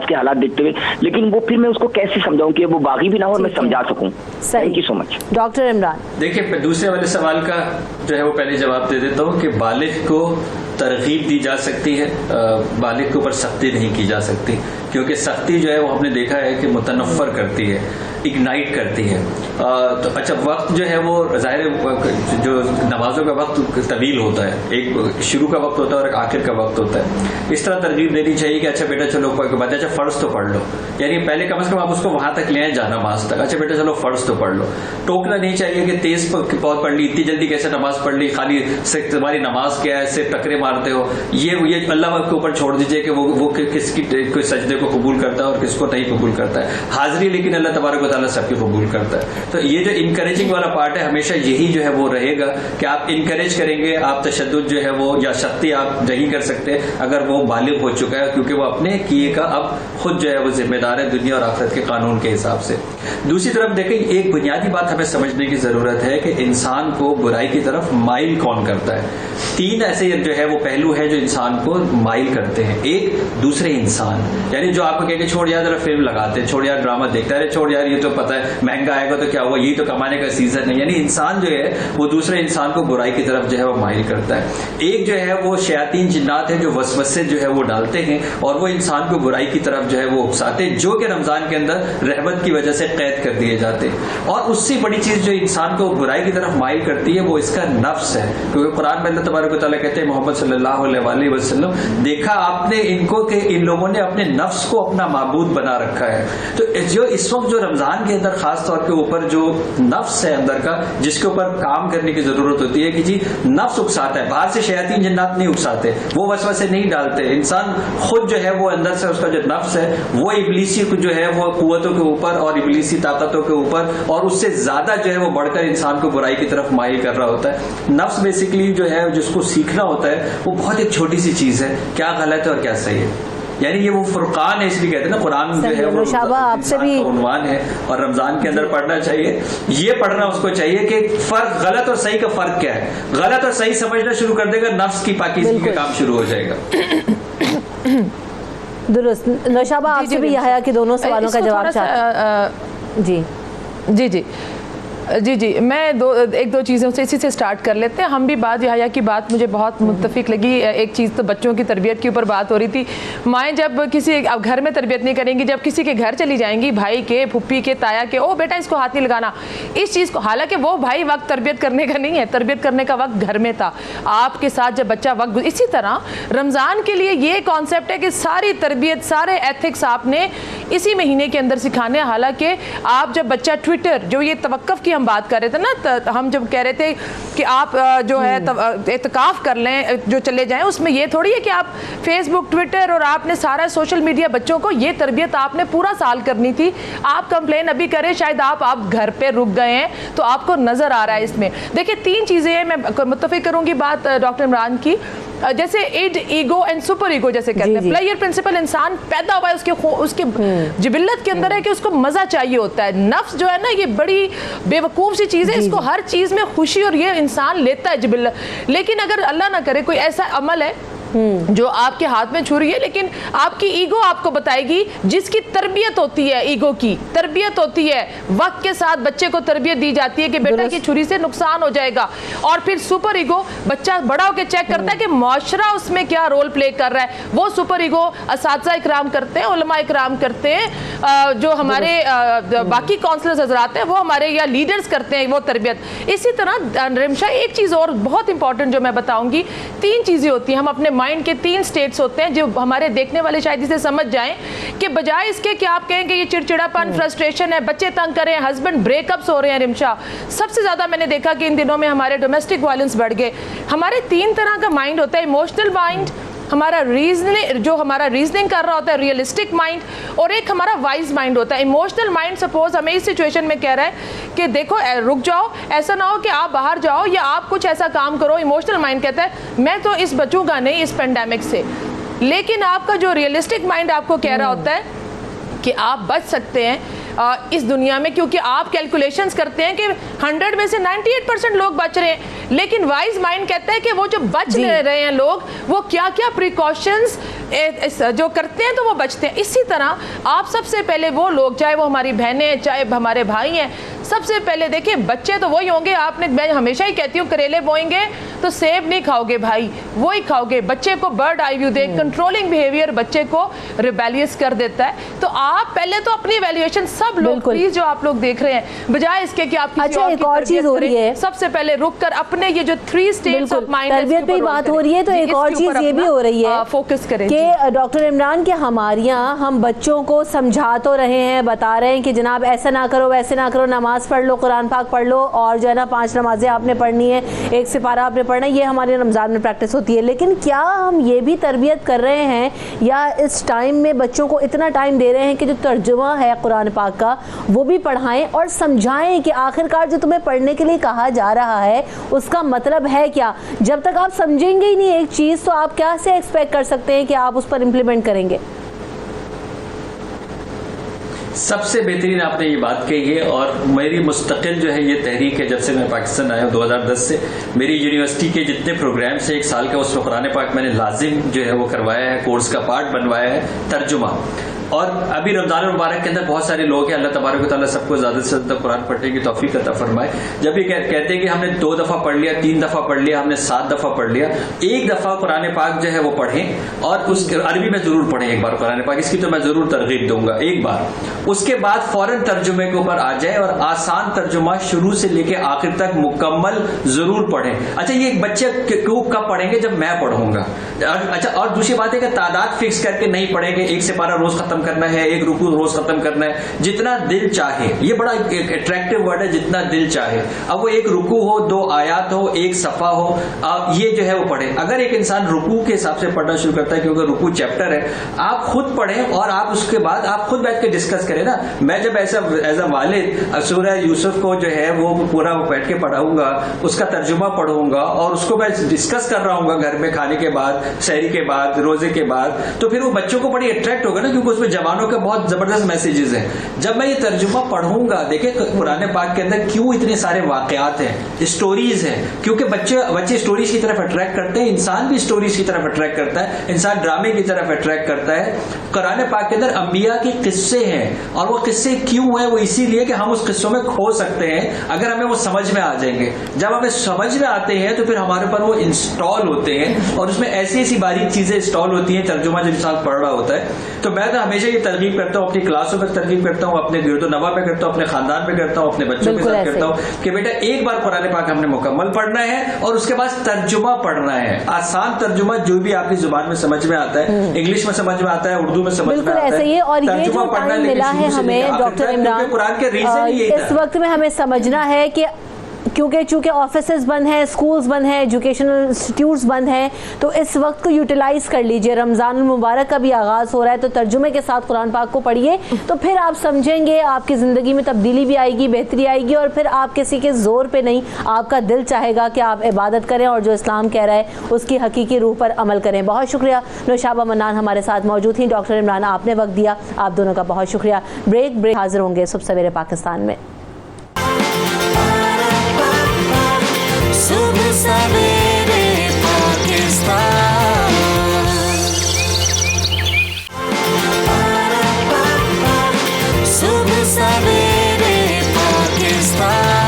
के हालात देखते हुए, लेकिन वो फिर मैं उसको कैसे समझाऊं कि वो बागी भी ना हो और मैं समझा सकूं। Thank you so much. Doctor Imran, देखिए दूसरे वाले सवाल का जो है वो पहले जवाब दे देता हूँ कि बालिग को तरगीब दी जा सकती है, बालिग के ऊपर सख्ती नहीं की जा सकती, क्योंकि सख्ती जो है वो हमने देखा है कि मुतनफ़र करती है, इग्नाइट करती है। तो अच्छा, वक्त जो है वो ज़ाहिर जो नमाजों का वक्त तवील होता है, एक शुरू का वक्त होता है और एक आखिर का वक्त होता है। इस तरह तरजीह देनी चाहिए कि अच्छा बेटा चलो अच्छा फ़र्ज तो पढ़ लो, यानी पहले कम से कम आप उसको वहां तक ले आए जा नमाज तक। अच्छा बेटा चलो फ़र्ज तो पढ़ लो, टोकना नहीं चाहिए कि तेज बहुत पढ़ ली, इतनी जल्दी कैसे नमाज पढ़ ली, खाली से तुम्हारी नमाज क्या है, सिर्फ टकरे मारते हो। ये अल्लाह के ऊपर छोड़ दीजिए कि वो किसकी सजदे को कबूल करता है और किसको नहीं कबूल करता है। हाजिरी लेकिन अल्लाह तबारक व तआला सबकी कबूल करता है। तो ये जो इनकरेजिंग वाला पार्ट है, हमेशा यही जो है वो रहेगा कि आप इनकरेज करेंगे, आप तशद्दुद जो है वो या सख्ती आप नहीं कर सकते अगर वो बालिग हो चुका है, क्योंकि वो अपने किए का अब खुद जो है वो जिम्मेदार है दुनिया और आखिरत के कानून के हिसाब से। दूसरी तरफ देखें, एक बुनियादी बात हमें समझने की जरूरत है कि इंसान को बुराई की तरफ माइल कौन करता है। 3 ऐसे जो है वो पहलू है जो इंसान को माइल करते हैं। एक, दूसरे इंसान, यानी जो आपको कह के छोड़ यार जरा फिल्म लगाते हैं, छोड़ यार ड्रामा देखता है, छोड़ यार ये तो पता है महंगा आएगा तो क्या हुआ, यही तो कमाने का सीजन है। यानी इंसान जो है वो दूसरे इंसान को बुराई की तरफ जो है वो माइल करता है। एक जो है वो शयातीन जिन्नात है जो वसवसे जो है वो डालते हैं और वो इंसान को बुराई की तरफ जो है वो उकसाते हैं, जो कि रमजान के अंदर रहमत की वजह से कैद कर दिए जाते हैं। और उससे बड़ी चीज जो इंसान को बुराई की तरफ माइल करती है वो इसका नफ्स है, क्योंकि कुरान में अल्लाह तबारक व तआला कहते हैं मोहम्मद सल्लल्लाहु अलैहि वसल्लम, देखा आपने इनको कि इन लोगों ने अपने नफ्स को अपना माबूद बना रखा है। तो जो इस वक्त जो रमजान के अंदर खास तौर के ऊपर जो नफ्स है अंदर का, जिसके ऊपर काम करने की जरूरत होती है कि जी नफ्स उकसाता है, बाहर से शयातीन जिन्नात नहीं उकसाते, वो वसवसे नहीं डालते, इंसान खुद जो है वो अंदर से उसका जो नफ्स है वो इब्लीसी जो है वो कुव्वतों के ऊपर और इब्लीसी ताकतों के ऊपर और उससे ज्यादा जो है वो बढ़कर इंसान को बुराई की तरफ माइल कर रहा होता है। नफ्स बेसिकली जो है जिसको सीखना होता है वो बहुत एक छोटी सी चीज है, क्या गलत है और क्या सही है। यानी ये वो फुरकान है, इसलिए कहते हैं ना कुरान जो है वो आपसे भी उन्वान है और रमजान के अंदर पढ़ना चाहिए। ये पढ़ना उसको चाहिए कि फर्क गलत और सही का फर्क क्या है। गलत और सही समझना शुरू कर देगा, नफ्स की पाकीज़गी का काम शुरू हो जाएगा। दुरुस्त। नौशाबा आपसे भी यहाया कि दोनों सवालों का जवाब चाहते जी जी जी जी जी मैं एक दो चीज़ों से इसी से स्टार्ट कर लेते हैं। हम भी बात यहाया की बात मुझे बहुत मुत्तफिक लगी। एक चीज़ तो बच्चों की तरबियत के ऊपर बात हो रही थी। माएँ जब किसी अब घर में तरबियत नहीं करेंगी, जब किसी के घर चली जाएंगी, भाई के, फुप्पी के, ताया के, ओ बेटा इसको हाथ नहीं लगाना, इस चीज़ को, हालांकि वो भाई वक्त तरबियत करने का नहीं है, तरबियत करने का वक्त घर में था, आपके साथ जब बच्चा वक्त। इसी तरह रमज़ान के लिए ये कॉन्सेप्ट है कि सारी तरबियत, सारे एथिक्स आपने इसी महीने के अंदर सिखाने। हालांकि आप जब बच्चा ट्विटर, जो ये तवक्कुफ की हम बात कर रहे थे ना, हम जब कह रहे थे कि आप जो है एतकाफ कर लें, जो चले जाएं, उसमें ये थोड़ी है कि आप फेसबुक, ट्विटर और आपने सारा सोशल मीडिया, बच्चों को ये तरबियत आपने पूरा साल करनी थी। आप कंप्लेन अभी करें, शायद आप घर पे रुक गए हैं तो आपको नजर आ रहा है। इसमें देखिए 3 चीजें हैं, मैं मुत्तफिक करूंगी बात डॉक्टर इमरान की। जैसे id, ego and superego जैसे कहते हैं। प्लेयर प्रिंसिपल इंसान पैदा हुआ है, उसके जिबिल्लत के अंदर है कि उसको मजा चाहिए होता है। नफ्स जो है ना, ये बड़ी बेवकूफ सी चीज है, इसको हर चीज में खुशी और ये इंसान लेता है जिबिल्लत। लेकिन अगर अल्लाह ना करे कोई ऐसा अमल है जो आपके हाथ में छुरी है, लेकिन आपकी ईगो आपको बताएगी, जिसकी तरबियत होती है, ईगो की तरबियत होती है, वक्त के साथ बच्चे को तरबियत दी जाती है कि बेटा की छुरी से नुकसान हो जाएगा। और फिर सुपर ईगो, बच्चा बड़ा होकर चेक करता है कि माशरा उसमें क्या रोल प्ले कर रहा है। वो सुपर ईगो असातिज़ा इकराम करते हैं, उलमा इकराम करते हैं, जो हमारे बाकी काउंसलर्स हजरात हैं वो हमारे या लीडर्स करते हैं वो तरबियत। इसी तरह रिमशा एक चीज़ और बहुत इंपॉर्टेंट जो मैं बताऊंगी, 3 चीज़ें होती हैं, हम अपने माइंड के 3 स्टेट्स होते हैं जो हमारे देखने वाले शायद इसे समझ जाएं कि बजाय इसके कि आप कहें कि ये चिड़चिड़ापन, फ्रस्ट्रेशन है, बच्चे तंग कर रहे हैं, हस्बैंड ब्रेकअप्स हो रहे हैं। रिमशा सबसे ज्यादा मैंने देखा कि इन दिनों में हमारे डोमेस्टिक वायलेंस बढ़ गए। हमारे 3 तरह का माइंड होता है, इमोशनल माइंड, हमारा रीजनिंग कर रहा होता है, रियलिस्टिक माइंड, और एक हमारा वाइज माइंड होता है। इमोशनल माइंड सपोज हमें इस सिचुएशन में कह रहा है कि देखो रुक जाओ, ऐसा ना हो कि आप बाहर जाओ या आप कुछ ऐसा काम करो। इमोशनल माइंड कहता है मैं तो इस बचूंगा नहीं इस पेंडेमिक से। लेकिन आपका जो रियलिस्टिक माइंड आपको कह रहा होता है कि आप बच सकते हैं इस दुनिया में, क्योंकि आप कैलकुलेशंस करते हैं कि 100 में से 98% लोग बच रहे हैं। लेकिन वाइज माइंड कहता है कि वो जो बच रहे हैं लोग, वो क्या क्या प्रिकॉशंस जो करते हैं तो वो बचते हैं। इसी तरह आप सबसे पहले वो लोग, चाहे वो हमारी बहनें, चाहे हमारे भाई हैं, सबसे पहले देखिए बच्चे तो वही होंगे। आपने, मैं हमेशा ही कहती हूँ, करेले बोएंगे तो सेब नहीं खाओगे भाई, वो ही खाओगे। बच्चे को बर्ड आई व्यू दे, कंट्रोलिंग बिहेवियर बच्चे को रिबेलियस कर देता है। तो आप पहले तो अपनी वैल्यूएशन, सब लोग प्लीज जो आप लोग देख रहे हैं, बजाय इसके कि आप अच्छा एक और चीज हो रही है, सबसे पहले रुक कर अपने ये जो 3 स्टेट्स ऑफ माइंड तरबियत पे बात हो रही है, तो एक और चीज ये भी हो रही है, फोकस करें कि डॉक्टर इमरान के हमारे यहाँ हम बच्चों को समझा तो रहे हैं, बता रहे हैं कि जनाब ऐसा ना करो, वैसे ना करो, नमाज पढ़ लो, कुरान पाक पढ़ लो, और जो है ना 5 नमाजें आपने पढ़नी है, 1 सिपारा आपने पढ़ना है, ये हमारे रमज़ान में प्रैक्टिस होती है। लेकिन क्या हम ये भी तरबियत कर रहे हैं, या इस टाइम में बच्चों को इतना टाइम दे रहे हैं कि जो तर्जुमा है कुरान पाक का वो भी पढ़ाएं और समझाएं कि आखिरकार जो तुम्हें पढ़ने के लिए कहा जा रहा है उसका मतलब है क्या। जब तक आप समझेंगे ही नहीं एक चीज़, तो आप क्या से एक्सपेक्ट कर सकते हैं कि आप उस पर इम्प्लीमेंट करेंगे। सबसे बेहतरीन आपने ये बात कही है, और मेरी मुस्तकिल जो है ये तहरीक है, जब से मैं पाकिस्तान आया हूँ 2010 से, मेरी यूनिवर्सिटी के जितने प्रोग्राम्स हैं 1 साल का, उसमें कुरान पाक मैंने लाजिम जो है वो करवाया है, कोर्स का पार्ट बनवाया है, तर्जुमा। और अभी रमजान मुबारक के अंदर बहुत सारे लोग हैं, अल्लाह तबारक व तआला सबको ज्यादा से ज्यादा कुरान पढ़ने की तौफीक अता फरमाए। जब ये कहते हैं कि हमने 2 दफा पढ़ लिया, 3 दफा पढ़ लिया, हमने 7 दफा पढ़ लिया, एक दफा कुरान पाक जो है वो पढ़ें और उस अरबी में जरूर पढ़ें एक बार कुरान पाक, इसकी तो मैं जरूर तरगीब दूंगा एक बार। उसके बाद फौरन तर्जुमे के ऊपर आ जाए और आसान तर्जुमा शुरू से लेके आखिर तक मुकम्मल जरूर पढ़ें। अच्छा, ये बच्चे कब पढ़ेंगे? जब मैं पढ़ूंगा। अच्छा, और दूसरी बात है कि तादाद फिक्स करके नहीं पढ़ेंगे, 1 से 12 रोज खत्म करना है, 1 रुकू रोज खत्म करना है, जितना दिल चाहे। ये बड़ा अट्रैक्टिव वर्ड है, जितना दिल चाहे। अब वो 1 रुकू हो, 2 आयात हो, 1 सफा हो, ये जो है वो पढ़े। अगर एक इंसान रुकू के हिसाब से पढ़ना शुरू करता है, क्योंकि रुकू चैप्टर है, आप खुद पढ़ें और आप उसके बाद आप खुद बैठ के डिस्कस करें ना। मैं जब ऐसा एज अ वालिद सूरह यूसुफ को जो है वो पूरा बैठ के पढ़ाऊंगा, उसका तर्जुमा पढ़ूंगा और उसको मैं डिस्कस कर रहा हूँ घर में खाने के बाद, सहरी के बाद, रोजे के बाद, तो फिर वो बच्चों को बड़ी अट्रैक्ट होगा ना, क्योंकि उसमें जवानों के बहुत जबरदस्त मैसेजेस हैं। जब मैं ये तर्जुमा पढ़ूंगा, देखिए कुरान पाक के अंदर क्यों इतने सारे वाकयात हैं, स्टोरीज हैं, क्योंकि बच्चे स्टोरीज की तरफ अट्रैक्ट करते हैं, इंसान भी स्टोरीज की तरफ अट्रैक्ट करता है, इंसान ड्रामे की तरफ अट्रैक्ट करता है। कुरान पाक के अंदर अंबिया के किस्से हैं और वो किस्से क्यों हैं? वो इसीलिए कि हम उस किस्सों में खो सकते हैं अगर हमें वो समझ में आ जाएंगे। जब हमें समझ में आते हैं तो फिर हमारे ऊपर वो इंस्टॉल होते हैं और उसमें ऐसी ऐसी बारीक चीजें इंस्टॉल होती हैं, तर्जुमा जब इंसान पढ़ रहा होता है। तो मैं तो हमेशा ये तरगीब करता हूँ, अपनी क्लासों में तरगीब करता हूँ, अपने गिरदो-नवा पे करता हूँ, अपने खानदान में करता हूँ, अपने बच्चों के साथ करता हूँ कि बेटा एक बार कुरान पाक हमने मुकम्मल पढ़ना है और उसके बाद तर्जुमा पढ़ना है। आसान तर्जुमा जो भी आपकी जुबान में समझ में आता है, इंग्लिश में समझ में आता है, उर्दू में समझ में आता है, ऐसे ही। और ये जो टाइम मिला है हमें डॉक्टर इमरान, कुरान के रीजन इस वक्त में हमें समझना है कि चूंकि ऑफिसेज बंद हैं, स्कूल्स बंद हैं, एजुकेशनल इंस्टीट्यूट्स बंद हैं, तो इस वक्त को यूटिलाइज कर लीजिए। रमजान मुबारक का भी आगाज हो रहा है, तो तर्जुमे के साथ कुरान पाक को पढ़िए, तो फिर आप समझेंगे, आपकी जिंदगी में तब्दीली भी आएगी, बेहतरी आएगी, और फिर आप किसी के जोर पे नहीं, आपका दिल चाहेगा कि आप इबादत करें और जो इस्लाम कह रहा है उसकी हकीकी रूह पर अमल करें। बहुत शुक्रिया नौशाबा मन्नान हमारे साथ मौजूद थी। डॉक्टर इमरान, आपने वक्त दिया, आप दोनों का बहुत शुक्रिया। ब्रेक हाजिर होंगे सुबह सवेरे पाकिस्तान में। सुबह सवेरे पाकिस्तान, सुबह सवेरे पाकिस्तान।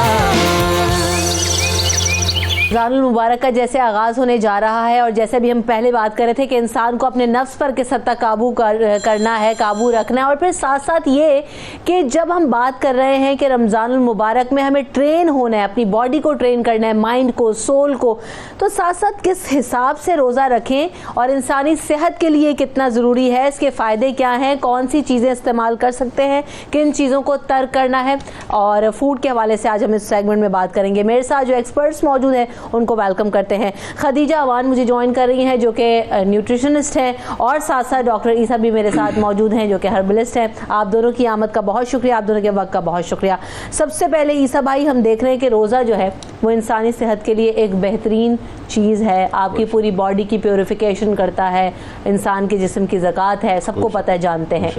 रमज़ानुल मुबारक का जैसे आगाज़ होने जा रहा है और जैसे भी हम पहले बात कर रहे थे कि इंसान को अपने नफ्स पर किस हद तक काबू करना है, काबू रखना है, और फिर साथ साथ ये कि जब हम बात कर रहे हैं कि रमज़ानुल मुबारक में हमें ट्रेन होना है, अपनी बॉडी को ट्रेन करना है, माइंड को, सोल को, तो साथ साथ किस हिसाब से रोज़ा रखें और इंसानी सेहत के लिए कितना ज़रूरी है, इसके फ़ायदे क्या हैं, कौन सी चीज़ें इस्तेमाल कर सकते हैं, किन चीज़ों को तर्क करना है, और फूड के हवाले से आज हम इस सेगमेंट में बात करेंगे। मेरे साथ जो एक्सपर्ट्स मौजूद हैं उनको वेलकम करते हैं। खदीजा अवान मुझे ज्वाइन कर रही हैं जो कि न्यूट्रिशनिस्ट हैं, और साथ साथ डॉक्टर ईसा भी मेरे साथ मौजूद हैं जो कि हर्बलिस्ट हैं। आप दोनों की आमद का बहुत शुक्रिया, आप दोनों के वक्त का बहुत शुक्रिया। सबसे पहले ईसा भाई, हम देख रहे हैं कि रोज़ा जो है वो इंसानी सेहत के लिए एक बेहतरीन चीज़ है, आपकी पूरी बॉडी की प्योरिफिकेशन करता है, इंसान के जिस्म की ज़कात है, सबको पता है, जानते हैं।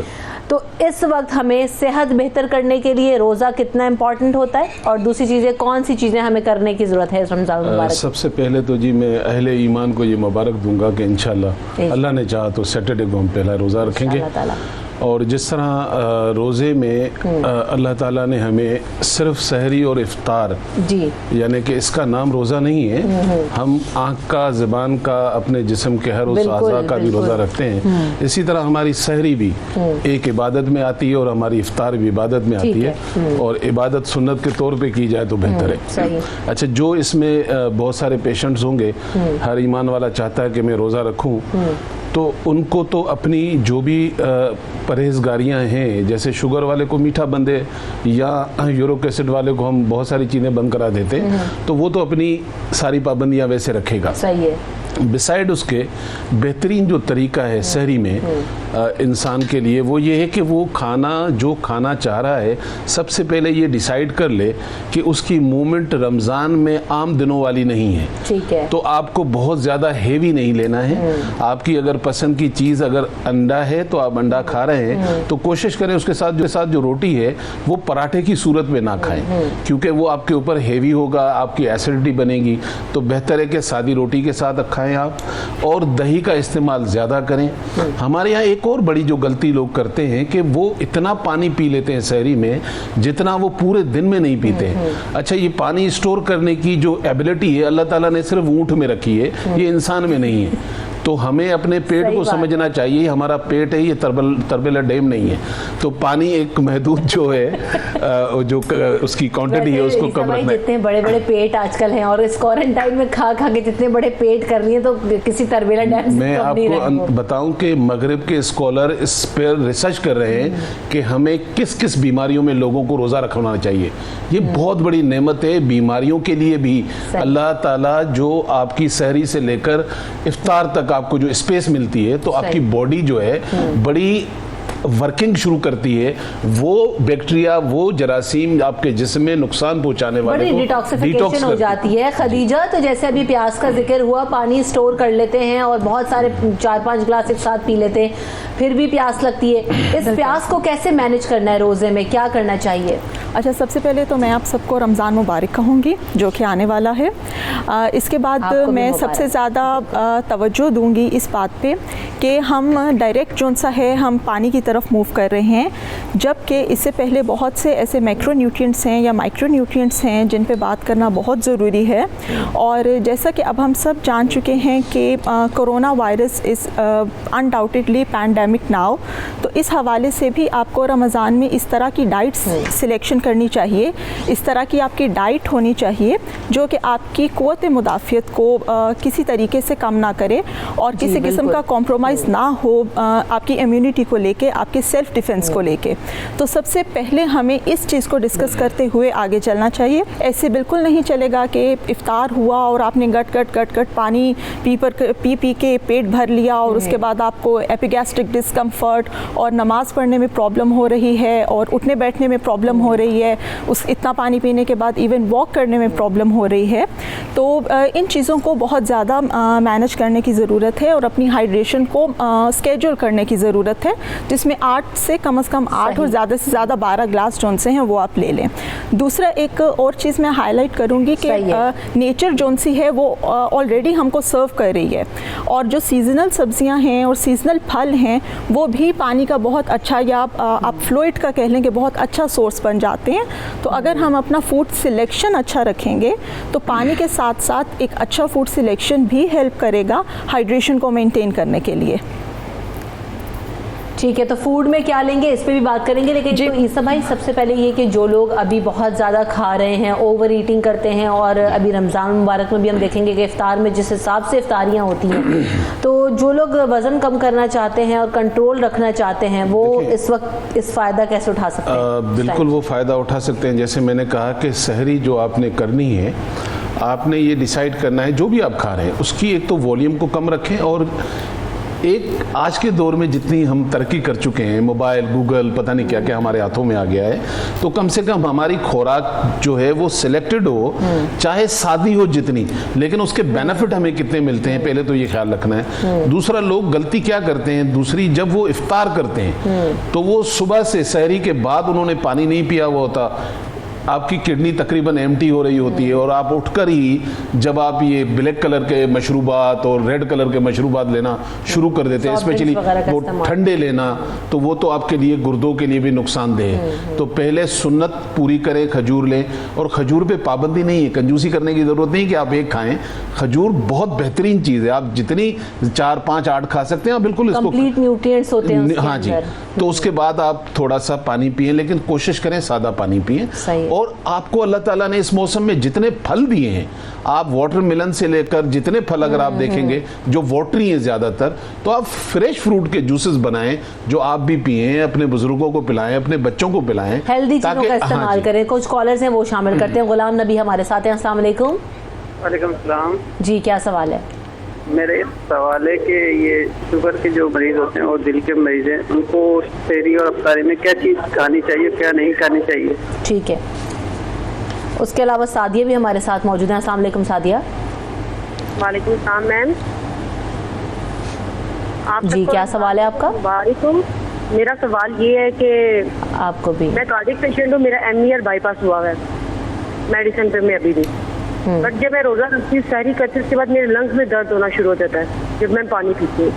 तो इस वक्त हमें सेहत बेहतर करने के लिए रोज़ा कितना इम्पोर्टेंट होता है, और दूसरी चीज़ें कौन सी चीज़ें हमें करने की ज़रूरत है रमज़ान मुबारक? सबसे पहले तो जी मैं अहले ईमान को ये मुबारक दूंगा कि इंशाल्लाह अल्लाह ने चाहा तो सैटरडे को हम पहला रोज़ा रखेंगे। और जिस तरह रोज़े में अल्लाह ताला ने हमें सिर्फ सहरी और इफ्तार, जी, यानी कि इसका नाम रोज़ा नहीं है, हम आँख का, ज़बान का, अपने जिस्म के हर उस आज़ा का भी रोज़ा रखते हैं। इसी तरह हमारी सहरी भी एक इबादत में आती है और हमारी इफ्तार भी इबादत में आती है, और इबादत सुन्नत के तौर पे की जाए तो बेहतर है। अच्छा, जो इसमें बहुत सारे पेशेंट्स होंगे, हर ईमान वाला चाहता है कि मैं रोज़ा रखूँ, तो उनको तो अपनी जो भी परहेजगारियाँ हैं, जैसे शुगर वाले को मीठा बंद है या यूरिक एसिड वाले को हम बहुत सारी चीज़ें बंद करा देते हैं, तो वो तो अपनी सारी पाबंदियाँ वैसे रखेगा। सही है। बिसाइड उसके बेहतरीन जो तरीका है सहरी में इंसान के लिए, वो ये है कि वो खाना जो खाना चाह रहा है, सबसे पहले ये डिसाइड कर ले कि उसकी मूवमेंट रमज़ान में आम दिनों वाली नहीं है। ठीक है। तो आपको बहुत ज़्यादा हेवी नहीं लेना है। आपकी अगर पसंद की चीज़ अगर अंडा है तो आप अंडा खा रहे हैं, तो कोशिश करें उसके साथ जो रोटी है वो पराठे की सूरत में ना खाएं, क्योंकि वो आपके ऊपर हेवी होगा, आपकी एसिडिटी बनेगी। तो बेहतर है कि सादी रोटी के साथ खाएं, खाएं आप, और दही का इस्तेमाल ज़्यादा करें। हमारे यहाँ एक और बड़ी जो गलती लोग करते हैं कि वो इतना पानी पी लेते हैं सहरी में जितना वो पूरे दिन में नहीं पीते हैं। अच्छा, ये पानी स्टोर करने की जो एबिलिटी है अल्लाह ताला ने सिर्फ ऊँट में रखी है, ये इंसान में नहीं है। तो हमें अपने पेट को समझना चाहिए, हमारा पेट है, ये तरबेला डैम नहीं है। तो पानी एक महदूद जो है जो उसकी क्वांटिटी है उसको कम रखना है। जितने बड़े बड़े पेट आजकल हैं और इस क्वारंटाइन में खा खा के जितने बड़े पेट कर लिए तो किसी तरबेला डैम से मैं आपको बताऊं कि मगरिब के स्कॉलर इस पर रिसर्च कर रहे हैं कि हमें किस किस बीमारियों में लोगों को रोज़ा रखना चाहिए। ये बहुत बड़ी नेमत है बीमारियों के लिए भी। अल्लाह ताला जो आपकी सहरी से लेकर इफ्तार तक आपको जो स्पेस मिलती है तो आपकी बॉडी जो है बड़ी वर्किंग शुरू करती है। वो बैक्टीरिया, वो जरासीम आपके जिस्म में नुकसान पहुंचाने वाले को डिटॉक्सिफिकेशन हो जाती है। खदीजा, तो जैसे अभी प्यास का जिक्र हुआ, पानी स्टोर कर लेते हैं और बहुत सारे 4-5 ग्लास एक साथ पी लेते हैं, फिर भी प्यास लगती है। इस प्यास को कैसे मैनेज करना है, रोज़े में क्या करना चाहिए? अच्छा, सबसे पहले तो मैं आप सबको रमज़ान मुबारक कहूँगी जो कि आने वाला है। इसके बाद मैं सबसे ज़्यादा तवज्जो दूँगी इस बात पे कि हम डायरेक्ट जोन सा है हम पानी की तरफ मूव कर रहे हैं, जबकि इससे पहले बहुत से ऐसे मैक्रोन्यूट्रिएंट्स हैं या माइक्रोन्यूट्रिएंट्स हैं जिन पे बात करना बहुत ज़रूरी है। और जैसा कि अब हम सब जान चुके हैं कि corona virus is undoubtedly pandemic now, तो इस हवाले से भी आपको रमज़ान में इस तरह की डाइट सिलेक्शन करनी चाहिए, इस तरह की आपकी डाइट होनी चाहिए जो कि आपकी क़ुव्वत मुदाफ़ियत को किसी तरीके से कम ना करे और किसी किस्म का कॉम्प्रोमाइज़ ना हो आपकी इम्यूनिटी को लेके, आपके सेल्फ डिफेंस को लेके। तो सबसे पहले हमें इस चीज़ को डिस्कस करते हुए आगे चलना चाहिए। ऐसे बिल्कुल नहीं चलेगा कि इफ्तार हुआ और आपने गट पानी पी के पेट भर लिया और उसके बाद आपको एपिगैस्ट्रिक डिस्कम्फर्ट और नमाज़ पढ़ने में प्रॉब्लम हो रही है और उठने बैठने में प्रॉब्लम हो रही है, उस इतना पानी पीने के बाद इवन वॉक करने में प्रॉब्लम हो रही है। तो इन चीज़ों को बहुत ज़्यादा मैनेज करने की ज़रूरत है और अपनी हाइड्रेशन को स्केड्यूल करने की ज़रूरत है, जिसमें 8 से कम 8 और ज़्यादा से ज़्यादा 12 ग्लास जोन से हैं वो आप ले लें। दूसरा एक और चीज़ मैं हाईलाइट करूँगी कि नेचर जोन सी है वो ऑलरेडी हमको सर्व कर रही है और जो सीजनल सब्जियां हैं और सीजनल फल हैं वो भी पानी का बहुत अच्छा या आप फ्लूइड का कह लें कि बहुत अच्छा सोर्स बन जाते हैं। तो अगर हम अपना फूड सिलेक्शन अच्छा रखेंगे तो पानी के साथ साथ एक अच्छा फूड सिलेक्शन भी हेल्प करेगा हाइड्रेशन को मेंटेन करने के लिए। ठीक है, तो फूड में क्या लेंगे इस पे भी बात करेंगे, लेकिन तो ईसा भाई सबसे पहले ये कि जो लोग अभी बहुत ज़्यादा खा रहे हैं, ओवर ईटिंग करते हैं, और अभी रमज़ान मुबारक में भी हम देखेंगे कि इफ्तार में जिस हिसाब से इफ्तारियाँ होती हैं, तो जो लोग वज़न कम करना चाहते हैं और कंट्रोल रखना चाहते हैं वो इस वक्त इस फ़ायदा कैसे उठा सकते हैं? बिल्कुल वो फ़ायदा उठा सकते हैं। जैसे मैंने कहा कि सहरी जो आपने करनी है, आपने ये डिसाइड करना है जो भी आप खा रहे हैं उसकी एक तो वॉल्यूम को कम रखें, और एक आज के दौर में जितनी हम तरक्की कर चुके हैं, मोबाइल, गूगल, पता नहीं क्या क्या हमारे हाथों में आ गया है, तो कम से कम हमारी खुराक जो है वो सिलेक्टेड हो, चाहे सादी हो जितनी, लेकिन उसके बेनिफिट हमें कितने मिलते हैं पहले तो ये ख्याल रखना है। दूसरा, लोग गलती क्या करते हैं, दूसरी, जब वो इफ्तार करते हैं तो वो सुबह से सहरी के बाद उन्होंने पानी नहीं पिया हुआ होता, आपकी किडनी तकरीबन एम्प्टी हो रही होती है, और आप उठकर ही जब आप ये ब्लैक कलर के मशरूबात और रेड कलर के मशरूबात लेना शुरू कर देते हैं, स्पेशली वो ठंडे लेना, तो वो तो आपके लिए गुर्दों के लिए भी नुकसानदेह है। तो पहले सुन्नत पूरी करें, खजूर लें, और खजूर पे पाबंदी नहीं है, कंजूसी करने की ज़रूरत नहीं कि आप एक खाएं। खजूर बहुत बेहतरीन चीज़ है, आप जितनी 4, 5, 8 खा सकते हैं, बिल्कुल इसको कंप्लीट न्यूट्रिएंट्स होते हैं। हाँ जी, तो उसके बाद आप थोड़ा सा पानी पिएं, लेकिन कोशिश करें सादा पानी पिएं। और आपको अल्लाह ताला ने इस मौसम में जितने फल दिए हैं, आप वाटरमेलन से लेकर जितने फल अगर आप देखेंगे जो वाटरी हैं ज़्यादातर, तो आप फ्रेश फ्रूट के जूसेस बनाएं जो आप भी पिएं, अपने बुजुर्गों को पिलाएं, अपने बच्चों को पिलाएं, हेल्दी चीज़ों का इस्तेमाल करें। कुछ कॉलर्स हैं वो शामिल करते हैं। गुलाम नबी हमारे साथ हैं। अस्सलाम वालेकुम। वालेकुम सलाम जी, क्या सवाल है? मेरे सवाल है कि ये शुगर के जो मरीज होते हैं और दिल के मरीज हैं, उनको सहरी और अफ्तारी में क्या चीज़ खानी चाहिए, क्या नहीं खानी चाहिए? ठीक है, उसके अलावा सादिया भी हमारे साथ मौजूद हैं। अस्सलाम वालेकुम सादिया। वालेकुम सलाम मैम। आप जी, क्या सवाल है आपका? वालेकुम, मेरा सवाल ये है कि आपको भी, मैं कार्डियक पेशेंट हूँ, मेरा एम ईयर बाईपास हुआ है, मेडिसिन पे मैं अभी भी, बट जब मैं रोजा रखती हूँ, सहरी करती हूँ, उसके बाद मेरे लंग्स में दर्द होना शुरू हो जाता है जब मैं पानी पीती हूँ।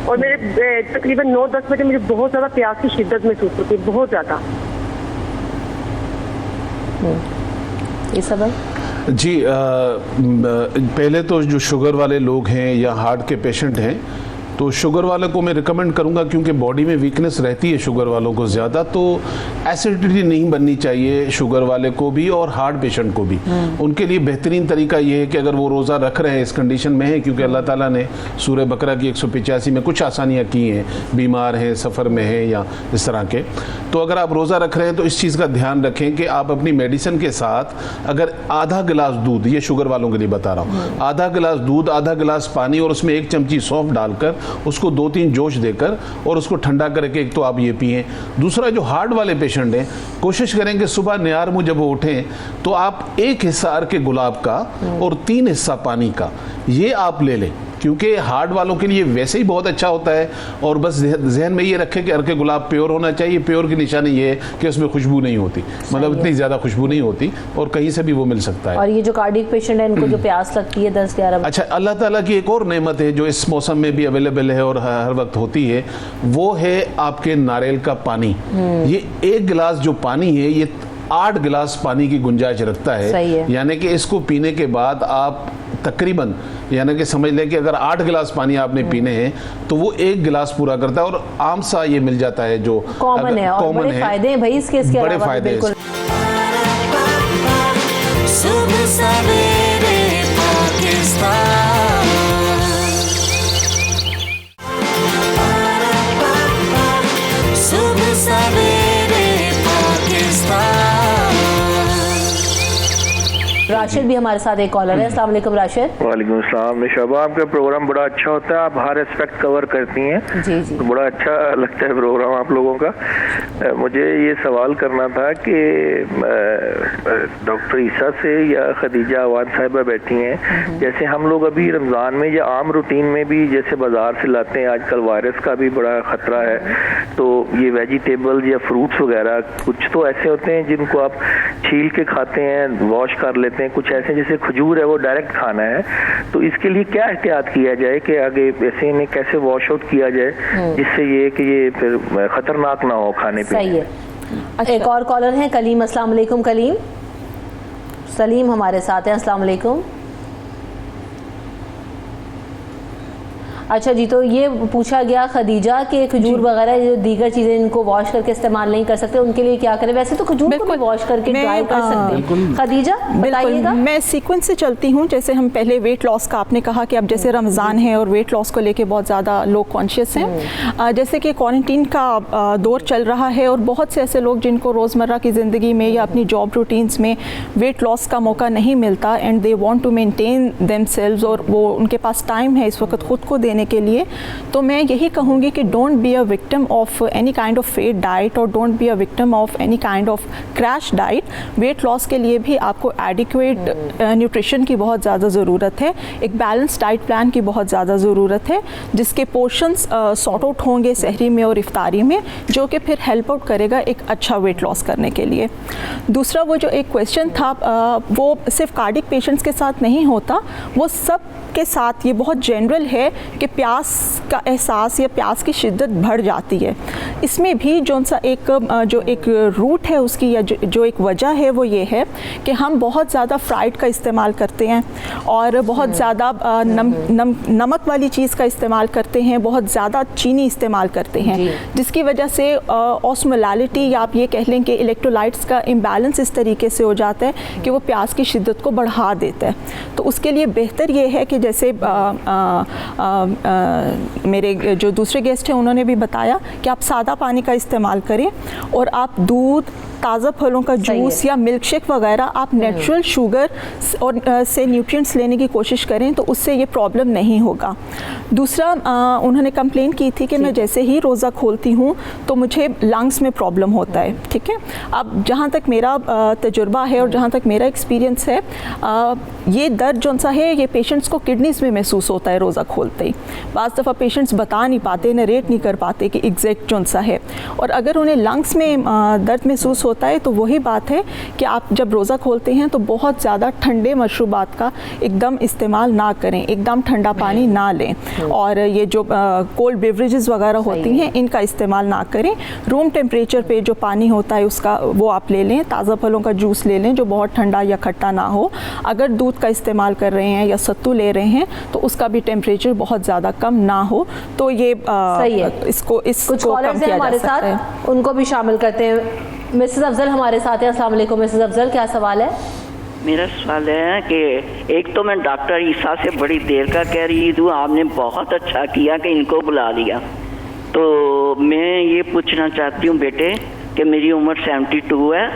और मेरे तकरीबन 9-10 बजे मुझे बहुत ज्यादा प्यास की शिद्दत महसूस होती है, बहुत ज्यादा। ये सब जी पहले तो जो शुगर वाले लोग हैं या हार्ट के पेशेंट हैं, तो शुगर वाले को मैं रिकमेंड करूंगा, क्योंकि बॉडी में वीकनेस रहती है शुगर वालों को ज़्यादा, तो एसिडिटी नहीं बननी चाहिए शुगर वाले को भी और हार्ट पेशेंट को भी। उनके लिए बेहतरीन तरीका ये है कि अगर वो रोज़ा रख रहे हैं, इस कंडीशन में है, क्योंकि अल्लाह ताला ने सूरह बकरा की 185 में कुछ आसानियाँ की हैं, बीमार हैं, सफ़र में हैं या इस तरह के, तो अगर आप रोज़ा रख रहे हैं तो इस चीज़ का ध्यान रखें कि आप अपनी मेडिसिन के साथ अगर आधा गिलास दूध, ये शुगर वालों के लिए बता रहा हूँ, आधा गिलास दूध, आधा गिलास पानी और उसमें 1 चमची सौंफ डालकर उसको 2-3 जोश देकर और उसको ठंडा करके एक तो आप ये पिएं। दूसरा, जो हार्ट वाले पेशेंट हैं, कोशिश करें कि सुबह नियार मुँह जब वो उठें तो आप 1 हिस्सा अर्के गुलाब का और 3 हिस्सा पानी का ये आप ले लें, क्योंकि हार्ट वालों के लिए वैसे ही बहुत अच्छा होता है। और बस जहन में ये रखें कि अर्के गुलाब प्योर होना चाहिए। प्योर की निशानी ये है कि उसमें खुशबू नहीं होती, मतलब इतनी ज़्यादा खुशबू नहीं होती, और कहीं से भी वो मिल सकता है। और ये जो कार्डियक पेशेंट है, इनको जो प्यास लगती है 10-11 बजे, अच्छा, अल्लाह ताला की एक और नेमत है जो इस मौसम में भी अवेलेबल है और हर वक्त होती है, वो है आपके नारियल का पानी। ये 1 गिलास जो पानी है, ये 8 गिलास पानी की गुंजाइश रखता है, यानी कि इसको पीने के बाद आप तकरीबन, यानी कि समझ लें कि अगर 8 गिलास पानी आपने पीने हैं तो वो 1 गिलास पूरा करता है। और आम सा ये मिल जाता है जो कॉमन है, और बड़े फायदे हैं भाई इसके बड़े फायदे हैं। सुबह सवेरे पाकिस्तान, सुबह सवेरे पाकिस्तान। राशिद भी हमारे साथ एक कॉलर है। अस्सलाम वालेकुम राशिद। वालेकुम अस्सलाम। निशाबा, आपका प्रोग्राम बड़ा अच्छा होता है, आप हर एस्पेक्ट कवर करती हैं। जी जी, तो बड़ा अच्छा लगता है प्रोग्राम आप लोगों का। मुझे ये सवाल करना था कि डॉक्टर ईसा से या खदीजा अवान साहिबा बैठी हैं, जैसे हम लोग अभी रमज़ान में या आम रूटीन में भी जैसे बाजार से लाते हैं, आजकल वायरस का भी बड़ा ख़तरा है, तो ये वेजिटेबल या फ्रूट्स वगैरह कुछ तो ऐसे होते हैं जिनको आप छील के खाते हैं, वॉश कर लेते हैं, कुछ ऐसे जैसे खजूर है वो डायरेक्ट खाना है, तो इसके लिए क्या एहतियात किया जाए कि आगे ऐसे इन्हें कैसे वॉश आउट किया जाए जिससे ये कि ये फिर खतरनाक ना हो खाने पे। सही है। अच्छा, एक और कॉलर है कलीम। अस्सलाम वालेकुम कलीम। सलीम हमारे साथ हैं। अस्सलाम वालेकुम। अच्छा जी, तो ये पूछा गया खदीजा कि खजूर वगैरह जो दीगर चीज़ें इनको वॉश करके इस्तेमाल नहीं कर सकते, उनके लिए क्या करें? वैसे तो खजूर को भी वॉश करके ड्राई कर सकते हैं। खदीजा बताइएगा। मैं सीक्वेंस से चलती हूँ। जैसे हम पहले वेट लॉस का आपने कहा कि अब जैसे रमज़ान है और वेट लॉस को लेके बहुत ज़्यादा लोग कॉन्शियस हैं। जैसे कि क्वारंटीन का दौर चल रहा है और बहुत से ऐसे लोग जिनको रोज़मर्रा की ज़िंदगी में या अपनी जॉब रूटीन्स में वेट लॉस का मौका नहीं मिलता, and they want to maintain themselves, और वो उनके पास टाइम है इस वक्त खुद को देने के लिए, तो मैं यही कहूँगी कि don't be a victim of any kind of fad diet और don't be a victim of any kind of crash diet. Weight loss के लिए भी आपको एडिक्वेट न्यूट्रिशन की बहुत ज़्यादा ज़रूरत है, एक बैलेंस डाइट प्लान की बहुत ज़्यादा ज़रूरत है, जिसके पोर्शंस सॉर्ट आउट होंगे सहरी में और इफ्तारी में, जो कि फिर हेल्प आउट करेगा एक अच्छा वेट लॉस करने के लिए। दूसरा, वो जो एक क्वेश्चन था वो सिर्फ कार्डिक पेशेंट्स के साथ नहीं होता, वो सब के साथ ये बहुत जनरल है कि प्यास का एहसास या प्यास की शिद्दत बढ़ जाती है। इसमें भी जो एक रूट है उसकी या जो एक वजह है वो ये है कि हम बहुत ज़्यादा फ्राइड का इस्तेमाल करते हैं और बहुत ज़्यादा नमक वाली चीज़ का इस्तेमाल करते हैं, बहुत ज़्यादा चीनी इस्तेमाल करते हैं, जिसकी वजह से ऑस्मोलैलिटी या आप ये कह लें कि इलेक्ट्रोलाइट्स का इम्बैलेंस इस तरीके से हो जाता है कि वो प्यास की शिद्दत को बढ़ा देता है। तो उसके लिए बेहतर ये है कि जैसे मेरे जो दूसरे गेस्ट हैं उन्होंने भी बताया कि आप सादा पानी का इस्तेमाल करें और आप दूध, ताज़ा फलों का जूस या मिल्क शेक वगैरह आप नेचुरल शुगर और से न्यूट्रिएंट्स लेने की कोशिश करें, तो उससे ये प्रॉब्लम नहीं होगा। दूसरा, उन्होंने कंप्लेन की थी कि मैं जैसे ही रोज़ा खोलती हूँ तो मुझे लंग्स में प्रॉब्लम होता है। ठीक है, अब जहाँ तक मेरा तजुर्बा है और जहाँ तक मेरा एक्सपीरियंस है, ये दर्द जो सा है ये पेशेंट्स को किडनीज़ में महसूस होता है रोज़ा खोलते ही। बाज़ दफ़ा पेशेंट्स बता नहीं पाते, नरेट नहीं कर पाते कि एग्जैक्ट कौन सा है। और अगर उन्हें लंग्स में दर्द महसूस होता है तो वही बात है कि आप जब रोज़ा खोलते हैं तो बहुत ज़्यादा ठंडे मशरूबात का एकदम इस्तेमाल ना करें, एकदम ठंडा पानी ना लें, और ये जो कोल्ड बेवरेजेस वगैरह होती हैं इनका इस्तेमाल ना करें। रूम टेम्परेचर पे जो पानी होता है उसका वो आप ले लें, ताज़ा फलों का जूस ले लें जो बहुत ठंडा या खट्टा ना हो। अगर दूध का इस्तेमाल कर रहे हैं या सत्तू ले रहे हैं तो उसका भी टेम्परेचर बहुत ज़्यादा कम ना हो, तो ये सही है। इसको कुछ कॉलर्स हैं हमारे साथ, उनको भी शामिल करते हैं। मिसेस अफजल हमारे साथ हैं। अस्सलाम वालेकुम मिसेस अफजल, क्या सवाल है? मेरा सवाल है कि एक तो मैं डॉक्टर ईसा से बड़ी देर का कह रही हूँ, आपने बहुत अच्छा किया कि इनको बुला लिया। तो मैं ये पूछना चाहती हूँ बेटे कि मेरी उम्र 72 है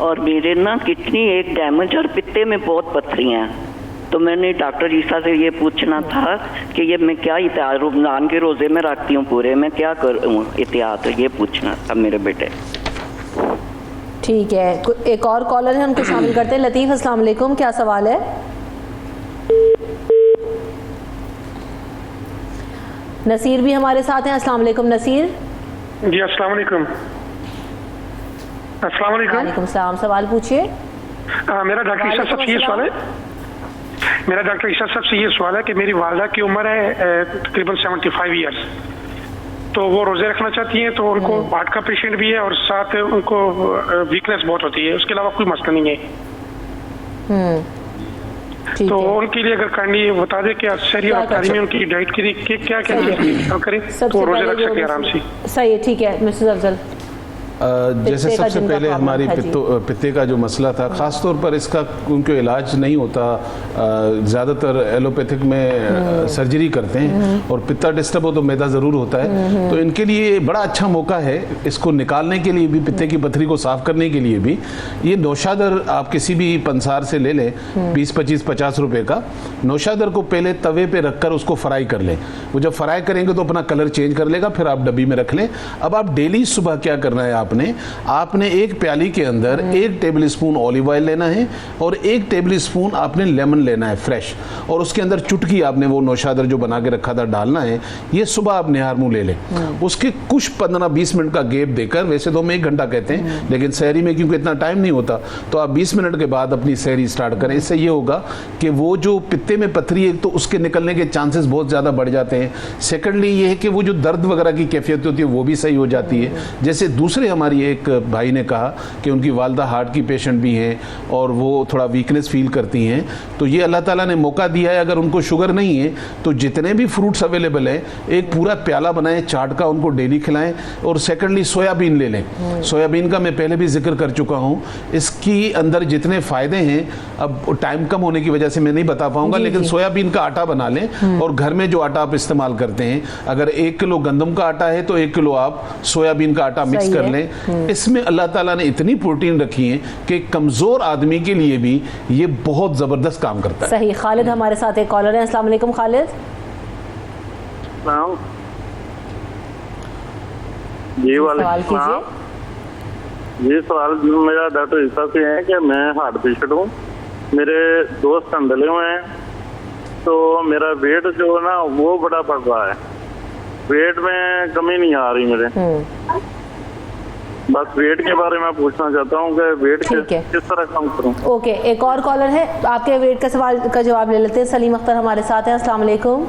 और मेरे ना किडनी एक डैमेज और पित्ते में बहुत पत्थरियाँ हैं। तो मैंने डॉक्टर ईसा से ये पूछना था कि ये मैं क्या एहतियात रमज़ान के रोज़े में रखती हूँ पूरे, मैं क्या करूँ एहतियात, ये पूछना था मेरे बेटे। ठीक है, एक और कॉलर है, उनको शामिल करते हैं। लतीफ़ अस्सलाम वालेकुम, क्या सवाल है? नसीर भी हमारे साथ हैं। अस्सलाम वालेकुम नसीर। जी अस्सलाम वालेकुम। अस्सलाम वालेकुम। वालेकुम सलाम, सवाल पूछिए। मेरा डॉक्टर ईसा साहब से ये सवाल है, मेरा डॉक्टर ईसा साहब से ये सवाल है कि मेरी वालदा की उम्र है तकरीबन 75 ईयर्स, तो वो रोज़े रखना चाहती हैं, तो उनको हार्ट का पेशेंट भी है और साथ उनको वीकनेस बहुत होती है, उसके अलावा कोई मसला नहीं है। तो उनके लिए अगर काइंडली बता दें कि शहरी और अफ्तारी में उनकी डाइट के लिए क्या क्या करें तो रोज़े रख सके आराम से। सही है, ठीक है मिसेस अफजल। जैसे सबसे पहले हमारी पित्ते का जो मसला था, ख़ास तौर पर इसका क्योंकि इलाज नहीं होता, ज़्यादातर एलोपैथिक में सर्जरी करते हैं और पित्ता डिस्टर्ब हो तो मैदा ज़रूर होता है, तो इनके लिए बड़ा अच्छा मौका है इसको निकालने के लिए भी, पित्ते की पथरी को साफ़ करने के लिए भी। ये नौशादर आप किसी भी पंसार से ले लें, 20, 25, 50 रुपये का। नौशादर को पहले तवे पे रखकर उसको फ्राई कर लें, वो जब फ्राई करेंगे तो अपना कलर चेंज कर लेगा, फिर आप डब्बी में रख लें। अब आप डेली सुबह क्या करना है, आपने एक प्याली के अंदर 1 टेबल स्पून ऑलिव ऑयल लेना है और 1 टेबल स्पून आपने लेमन लेना है फ्रेश, और उसके अंदर चुटकी आपने वो नौशादर जो बना के रखा था डालना है। ये सुबह आप निहार मुंह ले लें, उसके कुछ 15-20 मिनट का गैप देकर, वैसे तो हम 1 घंटा कहते हैं लेकिन सहरी में क्योंकि इतना टाइम नहीं होता, तो आप 20 मिनट के बाद अपनी सहरी स्टार्ट करें। इससे ये होगा कि वो जो पित्ते में पथरी है तो उसके निकलने के चांसेस बहुत ज़्यादा बढ़ जाते हैं। सेकेंडली ये है कि वो जो दर्द वगैरह की कैफियत होती है वो भी सही हो जाती है। जैसे दूसरे हमारी एक भाई ने कहा कि उनकी वालदा हार्ट की पेशेंट भी हैं और वो थोड़ा वीकनेस फील करती हैं, तो ये अल्लाह ताला ने मौका दिया है, अगर उनको शुगर नहीं है तो जितने भी फ्रूट्स अवेलेबल हैं एक पूरा प्याला बनाएं चाट का, उनको डेली खिलाएं। और सेकेंडली सोयाबीन ले लें। सोयाबीन का मैं पहले भी जिक्र कर चुका हूँ, इसकी अंदर जितने फ़ायदे हैं, अब टाइम कम होने की वजह से मैं नहीं बता पाऊँगा, लेकिन सोयाबीन का आटा बना लें और घर में जो आटा आप इस्तेमाल करते हैं, अगर 1 किलो गंदम का आटा है तो 1 किलो आप सोयाबीन का आटा मिक्स कर लें। इसमें अल्लाह ताला ने इतनी प्रोटीन रखी है कि कमज़ोर आदमी के लिए भी ये बहुत ज़बरदस्त काम करता है। सही। खालिद हमारे साथ एक कॉलर है। अस्सलाम वालेकुम खालिद। जी वालेकुम। ये सवाल मेरा डॉक्टर ईसा से है कि मैं हार्ट पेशेंट हूँ, मेरे दोस्त डले हुए हैं, तो मेरा वेट जो है ना वो बड़ा बढ़ रहा है, वेट में कमी नहीं आ रही मेरे। बस वेट के बारे में पूछना चाहता हूँ कि वेट किस तरह कम करूँ। ओके, एक और कॉलर है, आपके वेट का सवाल का जवाब ले लेते हैं। सलीम अख्तर हमारे साथ हैं। अस्सलाम वालेकुम।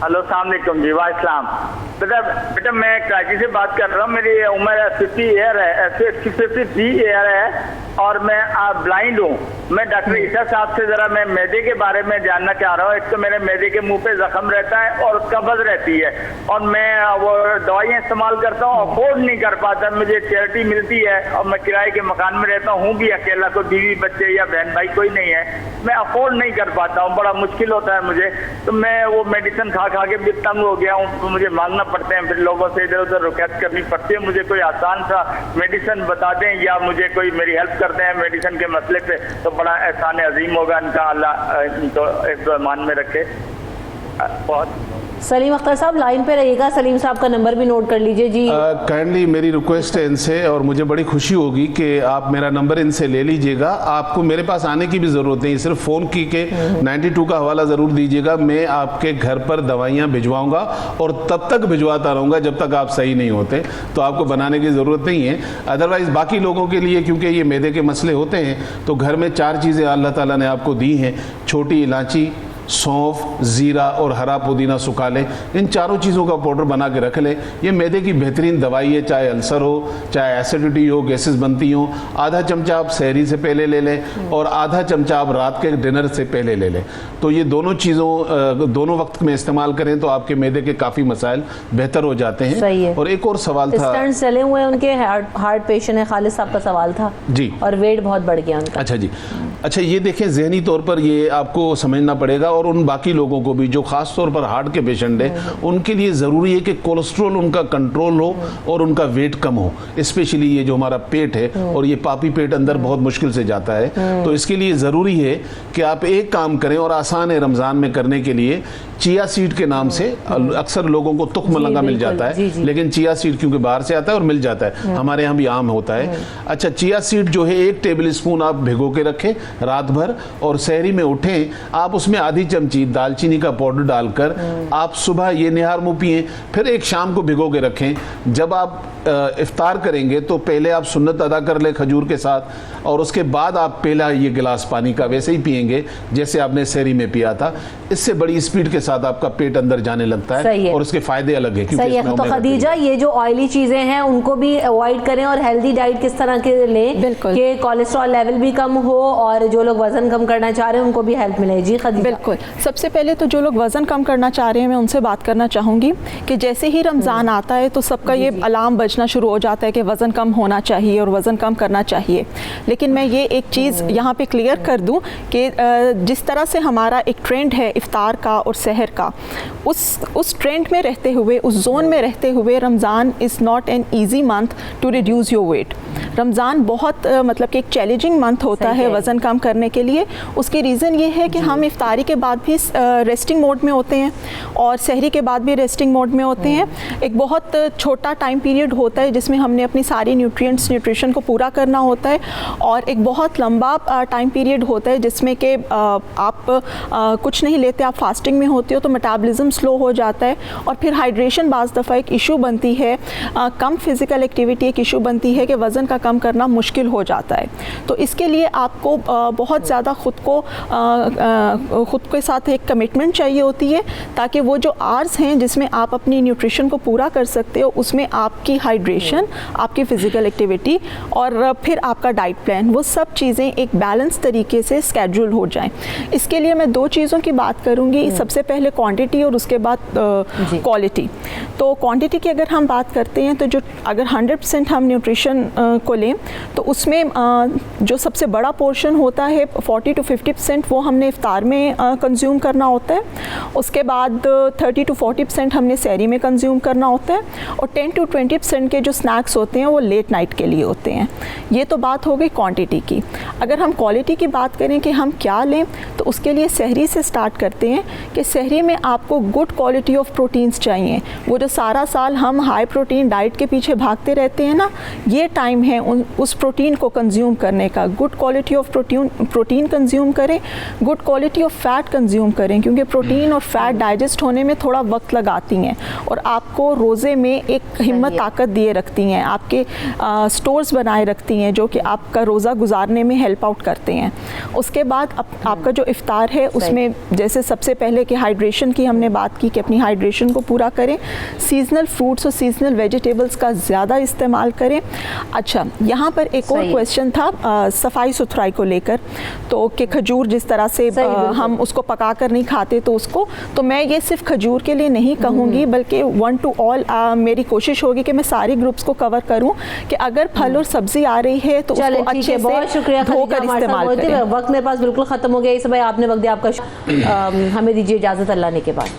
हेलो अस्सलाम वालेकुम जी। वालेकुम बेटा मैं कराची से बात कर रहा हूँ, मेरी उम्र 50 ईयर है, 50 ईयर है और मैं ब्लाइंड हूँ। मैं डॉक्टर ईसा साहब से ज़रा मैं मैदे के बारे में जानना चाह रहा हूँ। एक तो मेरे मैदे के मुंह पे जख्म रहता है और कब्ज़ रहती है और मैं वो दवाइयाँ इस्तेमाल करता हूँ, अफोर्ड नहीं कर पाता। मुझे चैरिटी मिलती है और मैं किराए के मकान में रहता हूँ भी अकेला, कोई बीवी बच्चे या बहन भाई कोई नहीं है, मैं अफोर्ड नहीं कर पाता हूँ, बड़ा मुश्किल होता है मुझे। तो मैं वो मेडिसिन खा खा के भी तंग हो गया हूँ, तो मुझे मांगना पड़ते हैं, फिर लोगों से इधर उधर रुकैत करनी पड़ती है। मुझे कोई आसान सा मेडिसिन बता दें या मुझे कोई मेरी हेल्प करते हैं मेडिसिन के मसले पे, तो बड़ा एहसान अजीम होगा। इनका अल्लाह इनको एक ईमान में रखे। बहुत सलीम अख्तर साहब लाइन पे रहिएगा, सलीम साहब का नंबर भी नोट कर लीजिए जी। काइंडली मेरी रिक्वेस्ट है इनसे, और मुझे बड़ी खुशी होगी कि आप मेरा नंबर इनसे ले लीजिएगा। आपको मेरे पास आने की भी ज़रूरत नहीं, सिर्फ फ़ोन की के 92 का हवाला ज़रूर दीजिएगा। मैं आपके घर पर दवाइयाँ भिजवाऊँगा और तब तक भिजवाता रहूँगा जब तक आप सही नहीं होते, तो आपको बनाने की ज़रूरत नहीं है। अदरवाइज़ बाकी लोगों के लिए, क्योंकि ये मैदे के मसले होते हैं, तो घर में 4 चीज़ें अल्लाह ताला ने आपको दी हैं। छोटी इलायची, सौंफ, ज़ीरा और हरा पुदीना सुखा लें। इन चारों चीज़ों का पाउडर बना के रख लें। ये मैदे की बेहतरीन दवाई है, चाहे अल्सर हो, चाहे एसिडिटी हो, गैसेस बनती हो। आधा चमचा आप सहरी से पहले ले लें और आधा चमचा आप रात के डिनर से पहले ले लें। तो ये दोनों चीज़ों दोनों वक्त में इस्तेमाल करें तो आपके मैदे के काफ़ी मसाइल बेहतर हो जाते हैं। सही है। और एक और सवाल था, स्टेंट चले हुए उनके, हार्ट पेशेंट है, खालिद साहब का सवाल था जी, और वेट बहुत बढ़ गया उनका। अच्छा जी, अच्छा ये देखें, जहनी तौर पर ये आपको समझना पड़ेगा, और उन बाकी लोगों को भी जो खास तौर पर हार्ट के पेशेंट हैं, उनके लिए ज़रूरी है कि कोलेस्ट्रॉल उनका कंट्रोल हो और उनका वेट कम हो। स्पेशली ये जो हमारा पेट है, और ये पापी पेट अंदर बहुत मुश्किल से जाता है, तो इसके लिए ज़रूरी है कि आप एक काम करें, और आसान है रमज़ान में करने के लिए। चिया सीड के नाम से अक्सर लोगों को तुख मलंगा मिल जाता है, लेकिन चिया सीड क्योंकि बाहर से आता है और मिल जाता है, हमारे यहाँ भी आम होता है। अच्छा, चिया सीड जो है 1 टेबल स्पून आप भिगो के रखें रात भर, और सहरी में उठें आप उसमें आधी चमची दालचीनी का पाउडर डालकर आप सुबह ये निहार मुँह पिएं, फिर एक शाम को भिगो के रखें। जब आप इफ्तार करेंगे तो पहले आप सुन्नत अदा कर ले खजूर के साथ, और उसके बाद आप पहला ये गिलास पानी का वैसे ही पिएंगे जैसे आपने सहरी में पिया था। इससे बड़ी स्पीड के साथ आपका पेट अंदर जाने लगता है, और उसके फायदे अलग है। सही है। तो खदीजा, ये जो ऑयली चीजें हैं उनको भी अवॉइड करें, और हेल्दी डाइट किस तरह के लें कि कोलेस्ट्रॉल लेवल भी कम हो और जो लोग वजन कम करना चाह रहे हैं उनको भी हेल्प मिले। जी खदीजा। बिल्कुल, सबसे पहले तो जो लोग वजन कम करना चाह रहे हैं मैं उनसे बात करना चाहूँगी कि जैसे ही रमज़ान आता है तो सबका ये अलार्म बजना शुरू हो जाता है कि वज़न कम होना चाहिए और वज़न कम करना चाहिए। लेकिन मैं ये एक चीज़ यहाँ पे क्लियर कर दूँ कि जिस तरह से हमारा एक ट्रेंड है इफ्तार का और सहर का, उस ट्रेंड में रहते हुए, उस जोन में रहते हुए, Ramzan is not an easy month to reduce your weight. Ramzan बहुत मतलब कि एक चैलेंजिंग मंथ होता है वज़न कम करने के लिए। उसकी रीज़न ये है कि हम इफ्तारी के बाद भी रेस्टिंग मोड में होते हैं और सहरी के बाद भी रेस्टिंग मोड में होते हैं। एक बहुत छोटा टाइम पीरियड होता है जिसमें हमने अपनी सारी न्यूट्रिशन को पूरा करना होता है, और एक बहुत लंबा टाइम पीरियड होता है जिसमें कि आप कुछ नहीं लेते, आप फास्टिंग में होते हो, तो मेटाबॉलिज्म स्लो हो जाता है, और फिर हाइड्रेशन बाज़ दफ़ा एक इशू बनती है, कम फिज़िकल एक्टिविटी एक इशू बनती है कि वज़न का कम करना मुश्किल हो जाता है। तो इसके लिए आपको बहुत ज़्यादा ख़ुद के साथ एक कमिटमेंट चाहिए होती है, ताकि वो जो आवर्स हैं जिसमें आप अपनी न्यूट्रिशन को पूरा कर सकते हो, उसमें आपकी हाइड्रेशन, आपकी फ़िज़िकल एक्टिविटी और फिर आपका डाइट प्लान, वो सब चीज़ें एक बैलेंस तरीके से स्केड्यूल हो जाएं। इसके लिए मैं 2 चीज़ों की बात करूँगी, सबसे पहले क्वांटिटी और उसके बाद क्वालिटी। तो क्वांटिटी की अगर हम बात करते हैं तो जो अगर 100% हम न्यूट्रिशन को लें तो उसमें जो सबसे बड़ा पोर्शन होता है 40 to 50% वो हमने इफ्तार में कंज्यूम करना होता है। उसके बाद 30 to 40% हमने सहरी में कंज्यूम करना होता है, और 10 to 20% के जो स्नैक्स होते हैं वो लेट नाइट के लिए होते हैं। ये तो बात हो गई क्वांटिटी की। अगर हम क्वालिटी की बात करें कि हम क्या लें, तो उसके लिए सहरी से स्टार्ट करते हैं कि सहरी में आपको गुड क्वालिटी ऑफ प्रोटीन्स चाहिए। वो जो सारा साल हम हाई प्रोटीन डाइट के पीछे भागते रहते हैं ना, ये टाइम है उस प्रोटीन को कंज्यूम करने का। Good quality of protein consume करें, good quality of fat consume करें, क्योंकि प्रोटीन और फैट डाइजेस्ट होने में थोड़ा वक्त लगाती हैं और आपको रोज़े में एक हिम्मत ताकत दिए रखती हैं, आपके स्टोर्स बनाए रखती हैं जो कि आपका रोज़ा गुजारने में हेल्प आउट करते हैं। उसके बाद आपका जो इफ्तार है उसमें जैसे सबसे पहले कि हाइड्रेशन की हमने बात की कि अपनी हाइड्रेशन को पूरा करें, सीजनल फ्रूट्स और सीजनल वेजिटेबल्स का ज़्यादा इस्तेमाल करें। अच्छा, यहाँ पर एक और क्वेश्चन था सफाई सुथराई को लेकर, तो कि खजूर जिस तरह से हम उसको पका कर नहीं खाते, तो उसको तो मैं ये सिर्फ खजूर के लिए नहीं कहूँगी, बल्कि 1 to all मेरी कोशिश होगी कि मैं सारी ग्रुप्स को कवर करूँ कि अगर फल और सब्जी आ रही है तो उसको अच्छे से बहुत शुक्रिया धोकर इस्तेमाल करें। वक्त मेरे पास बिल्कुल ख़त्म हो गया इस भाई, आपने वक्त दिया, आपका हमें दीजिए इजाज़त अल्लाह ने के बाद।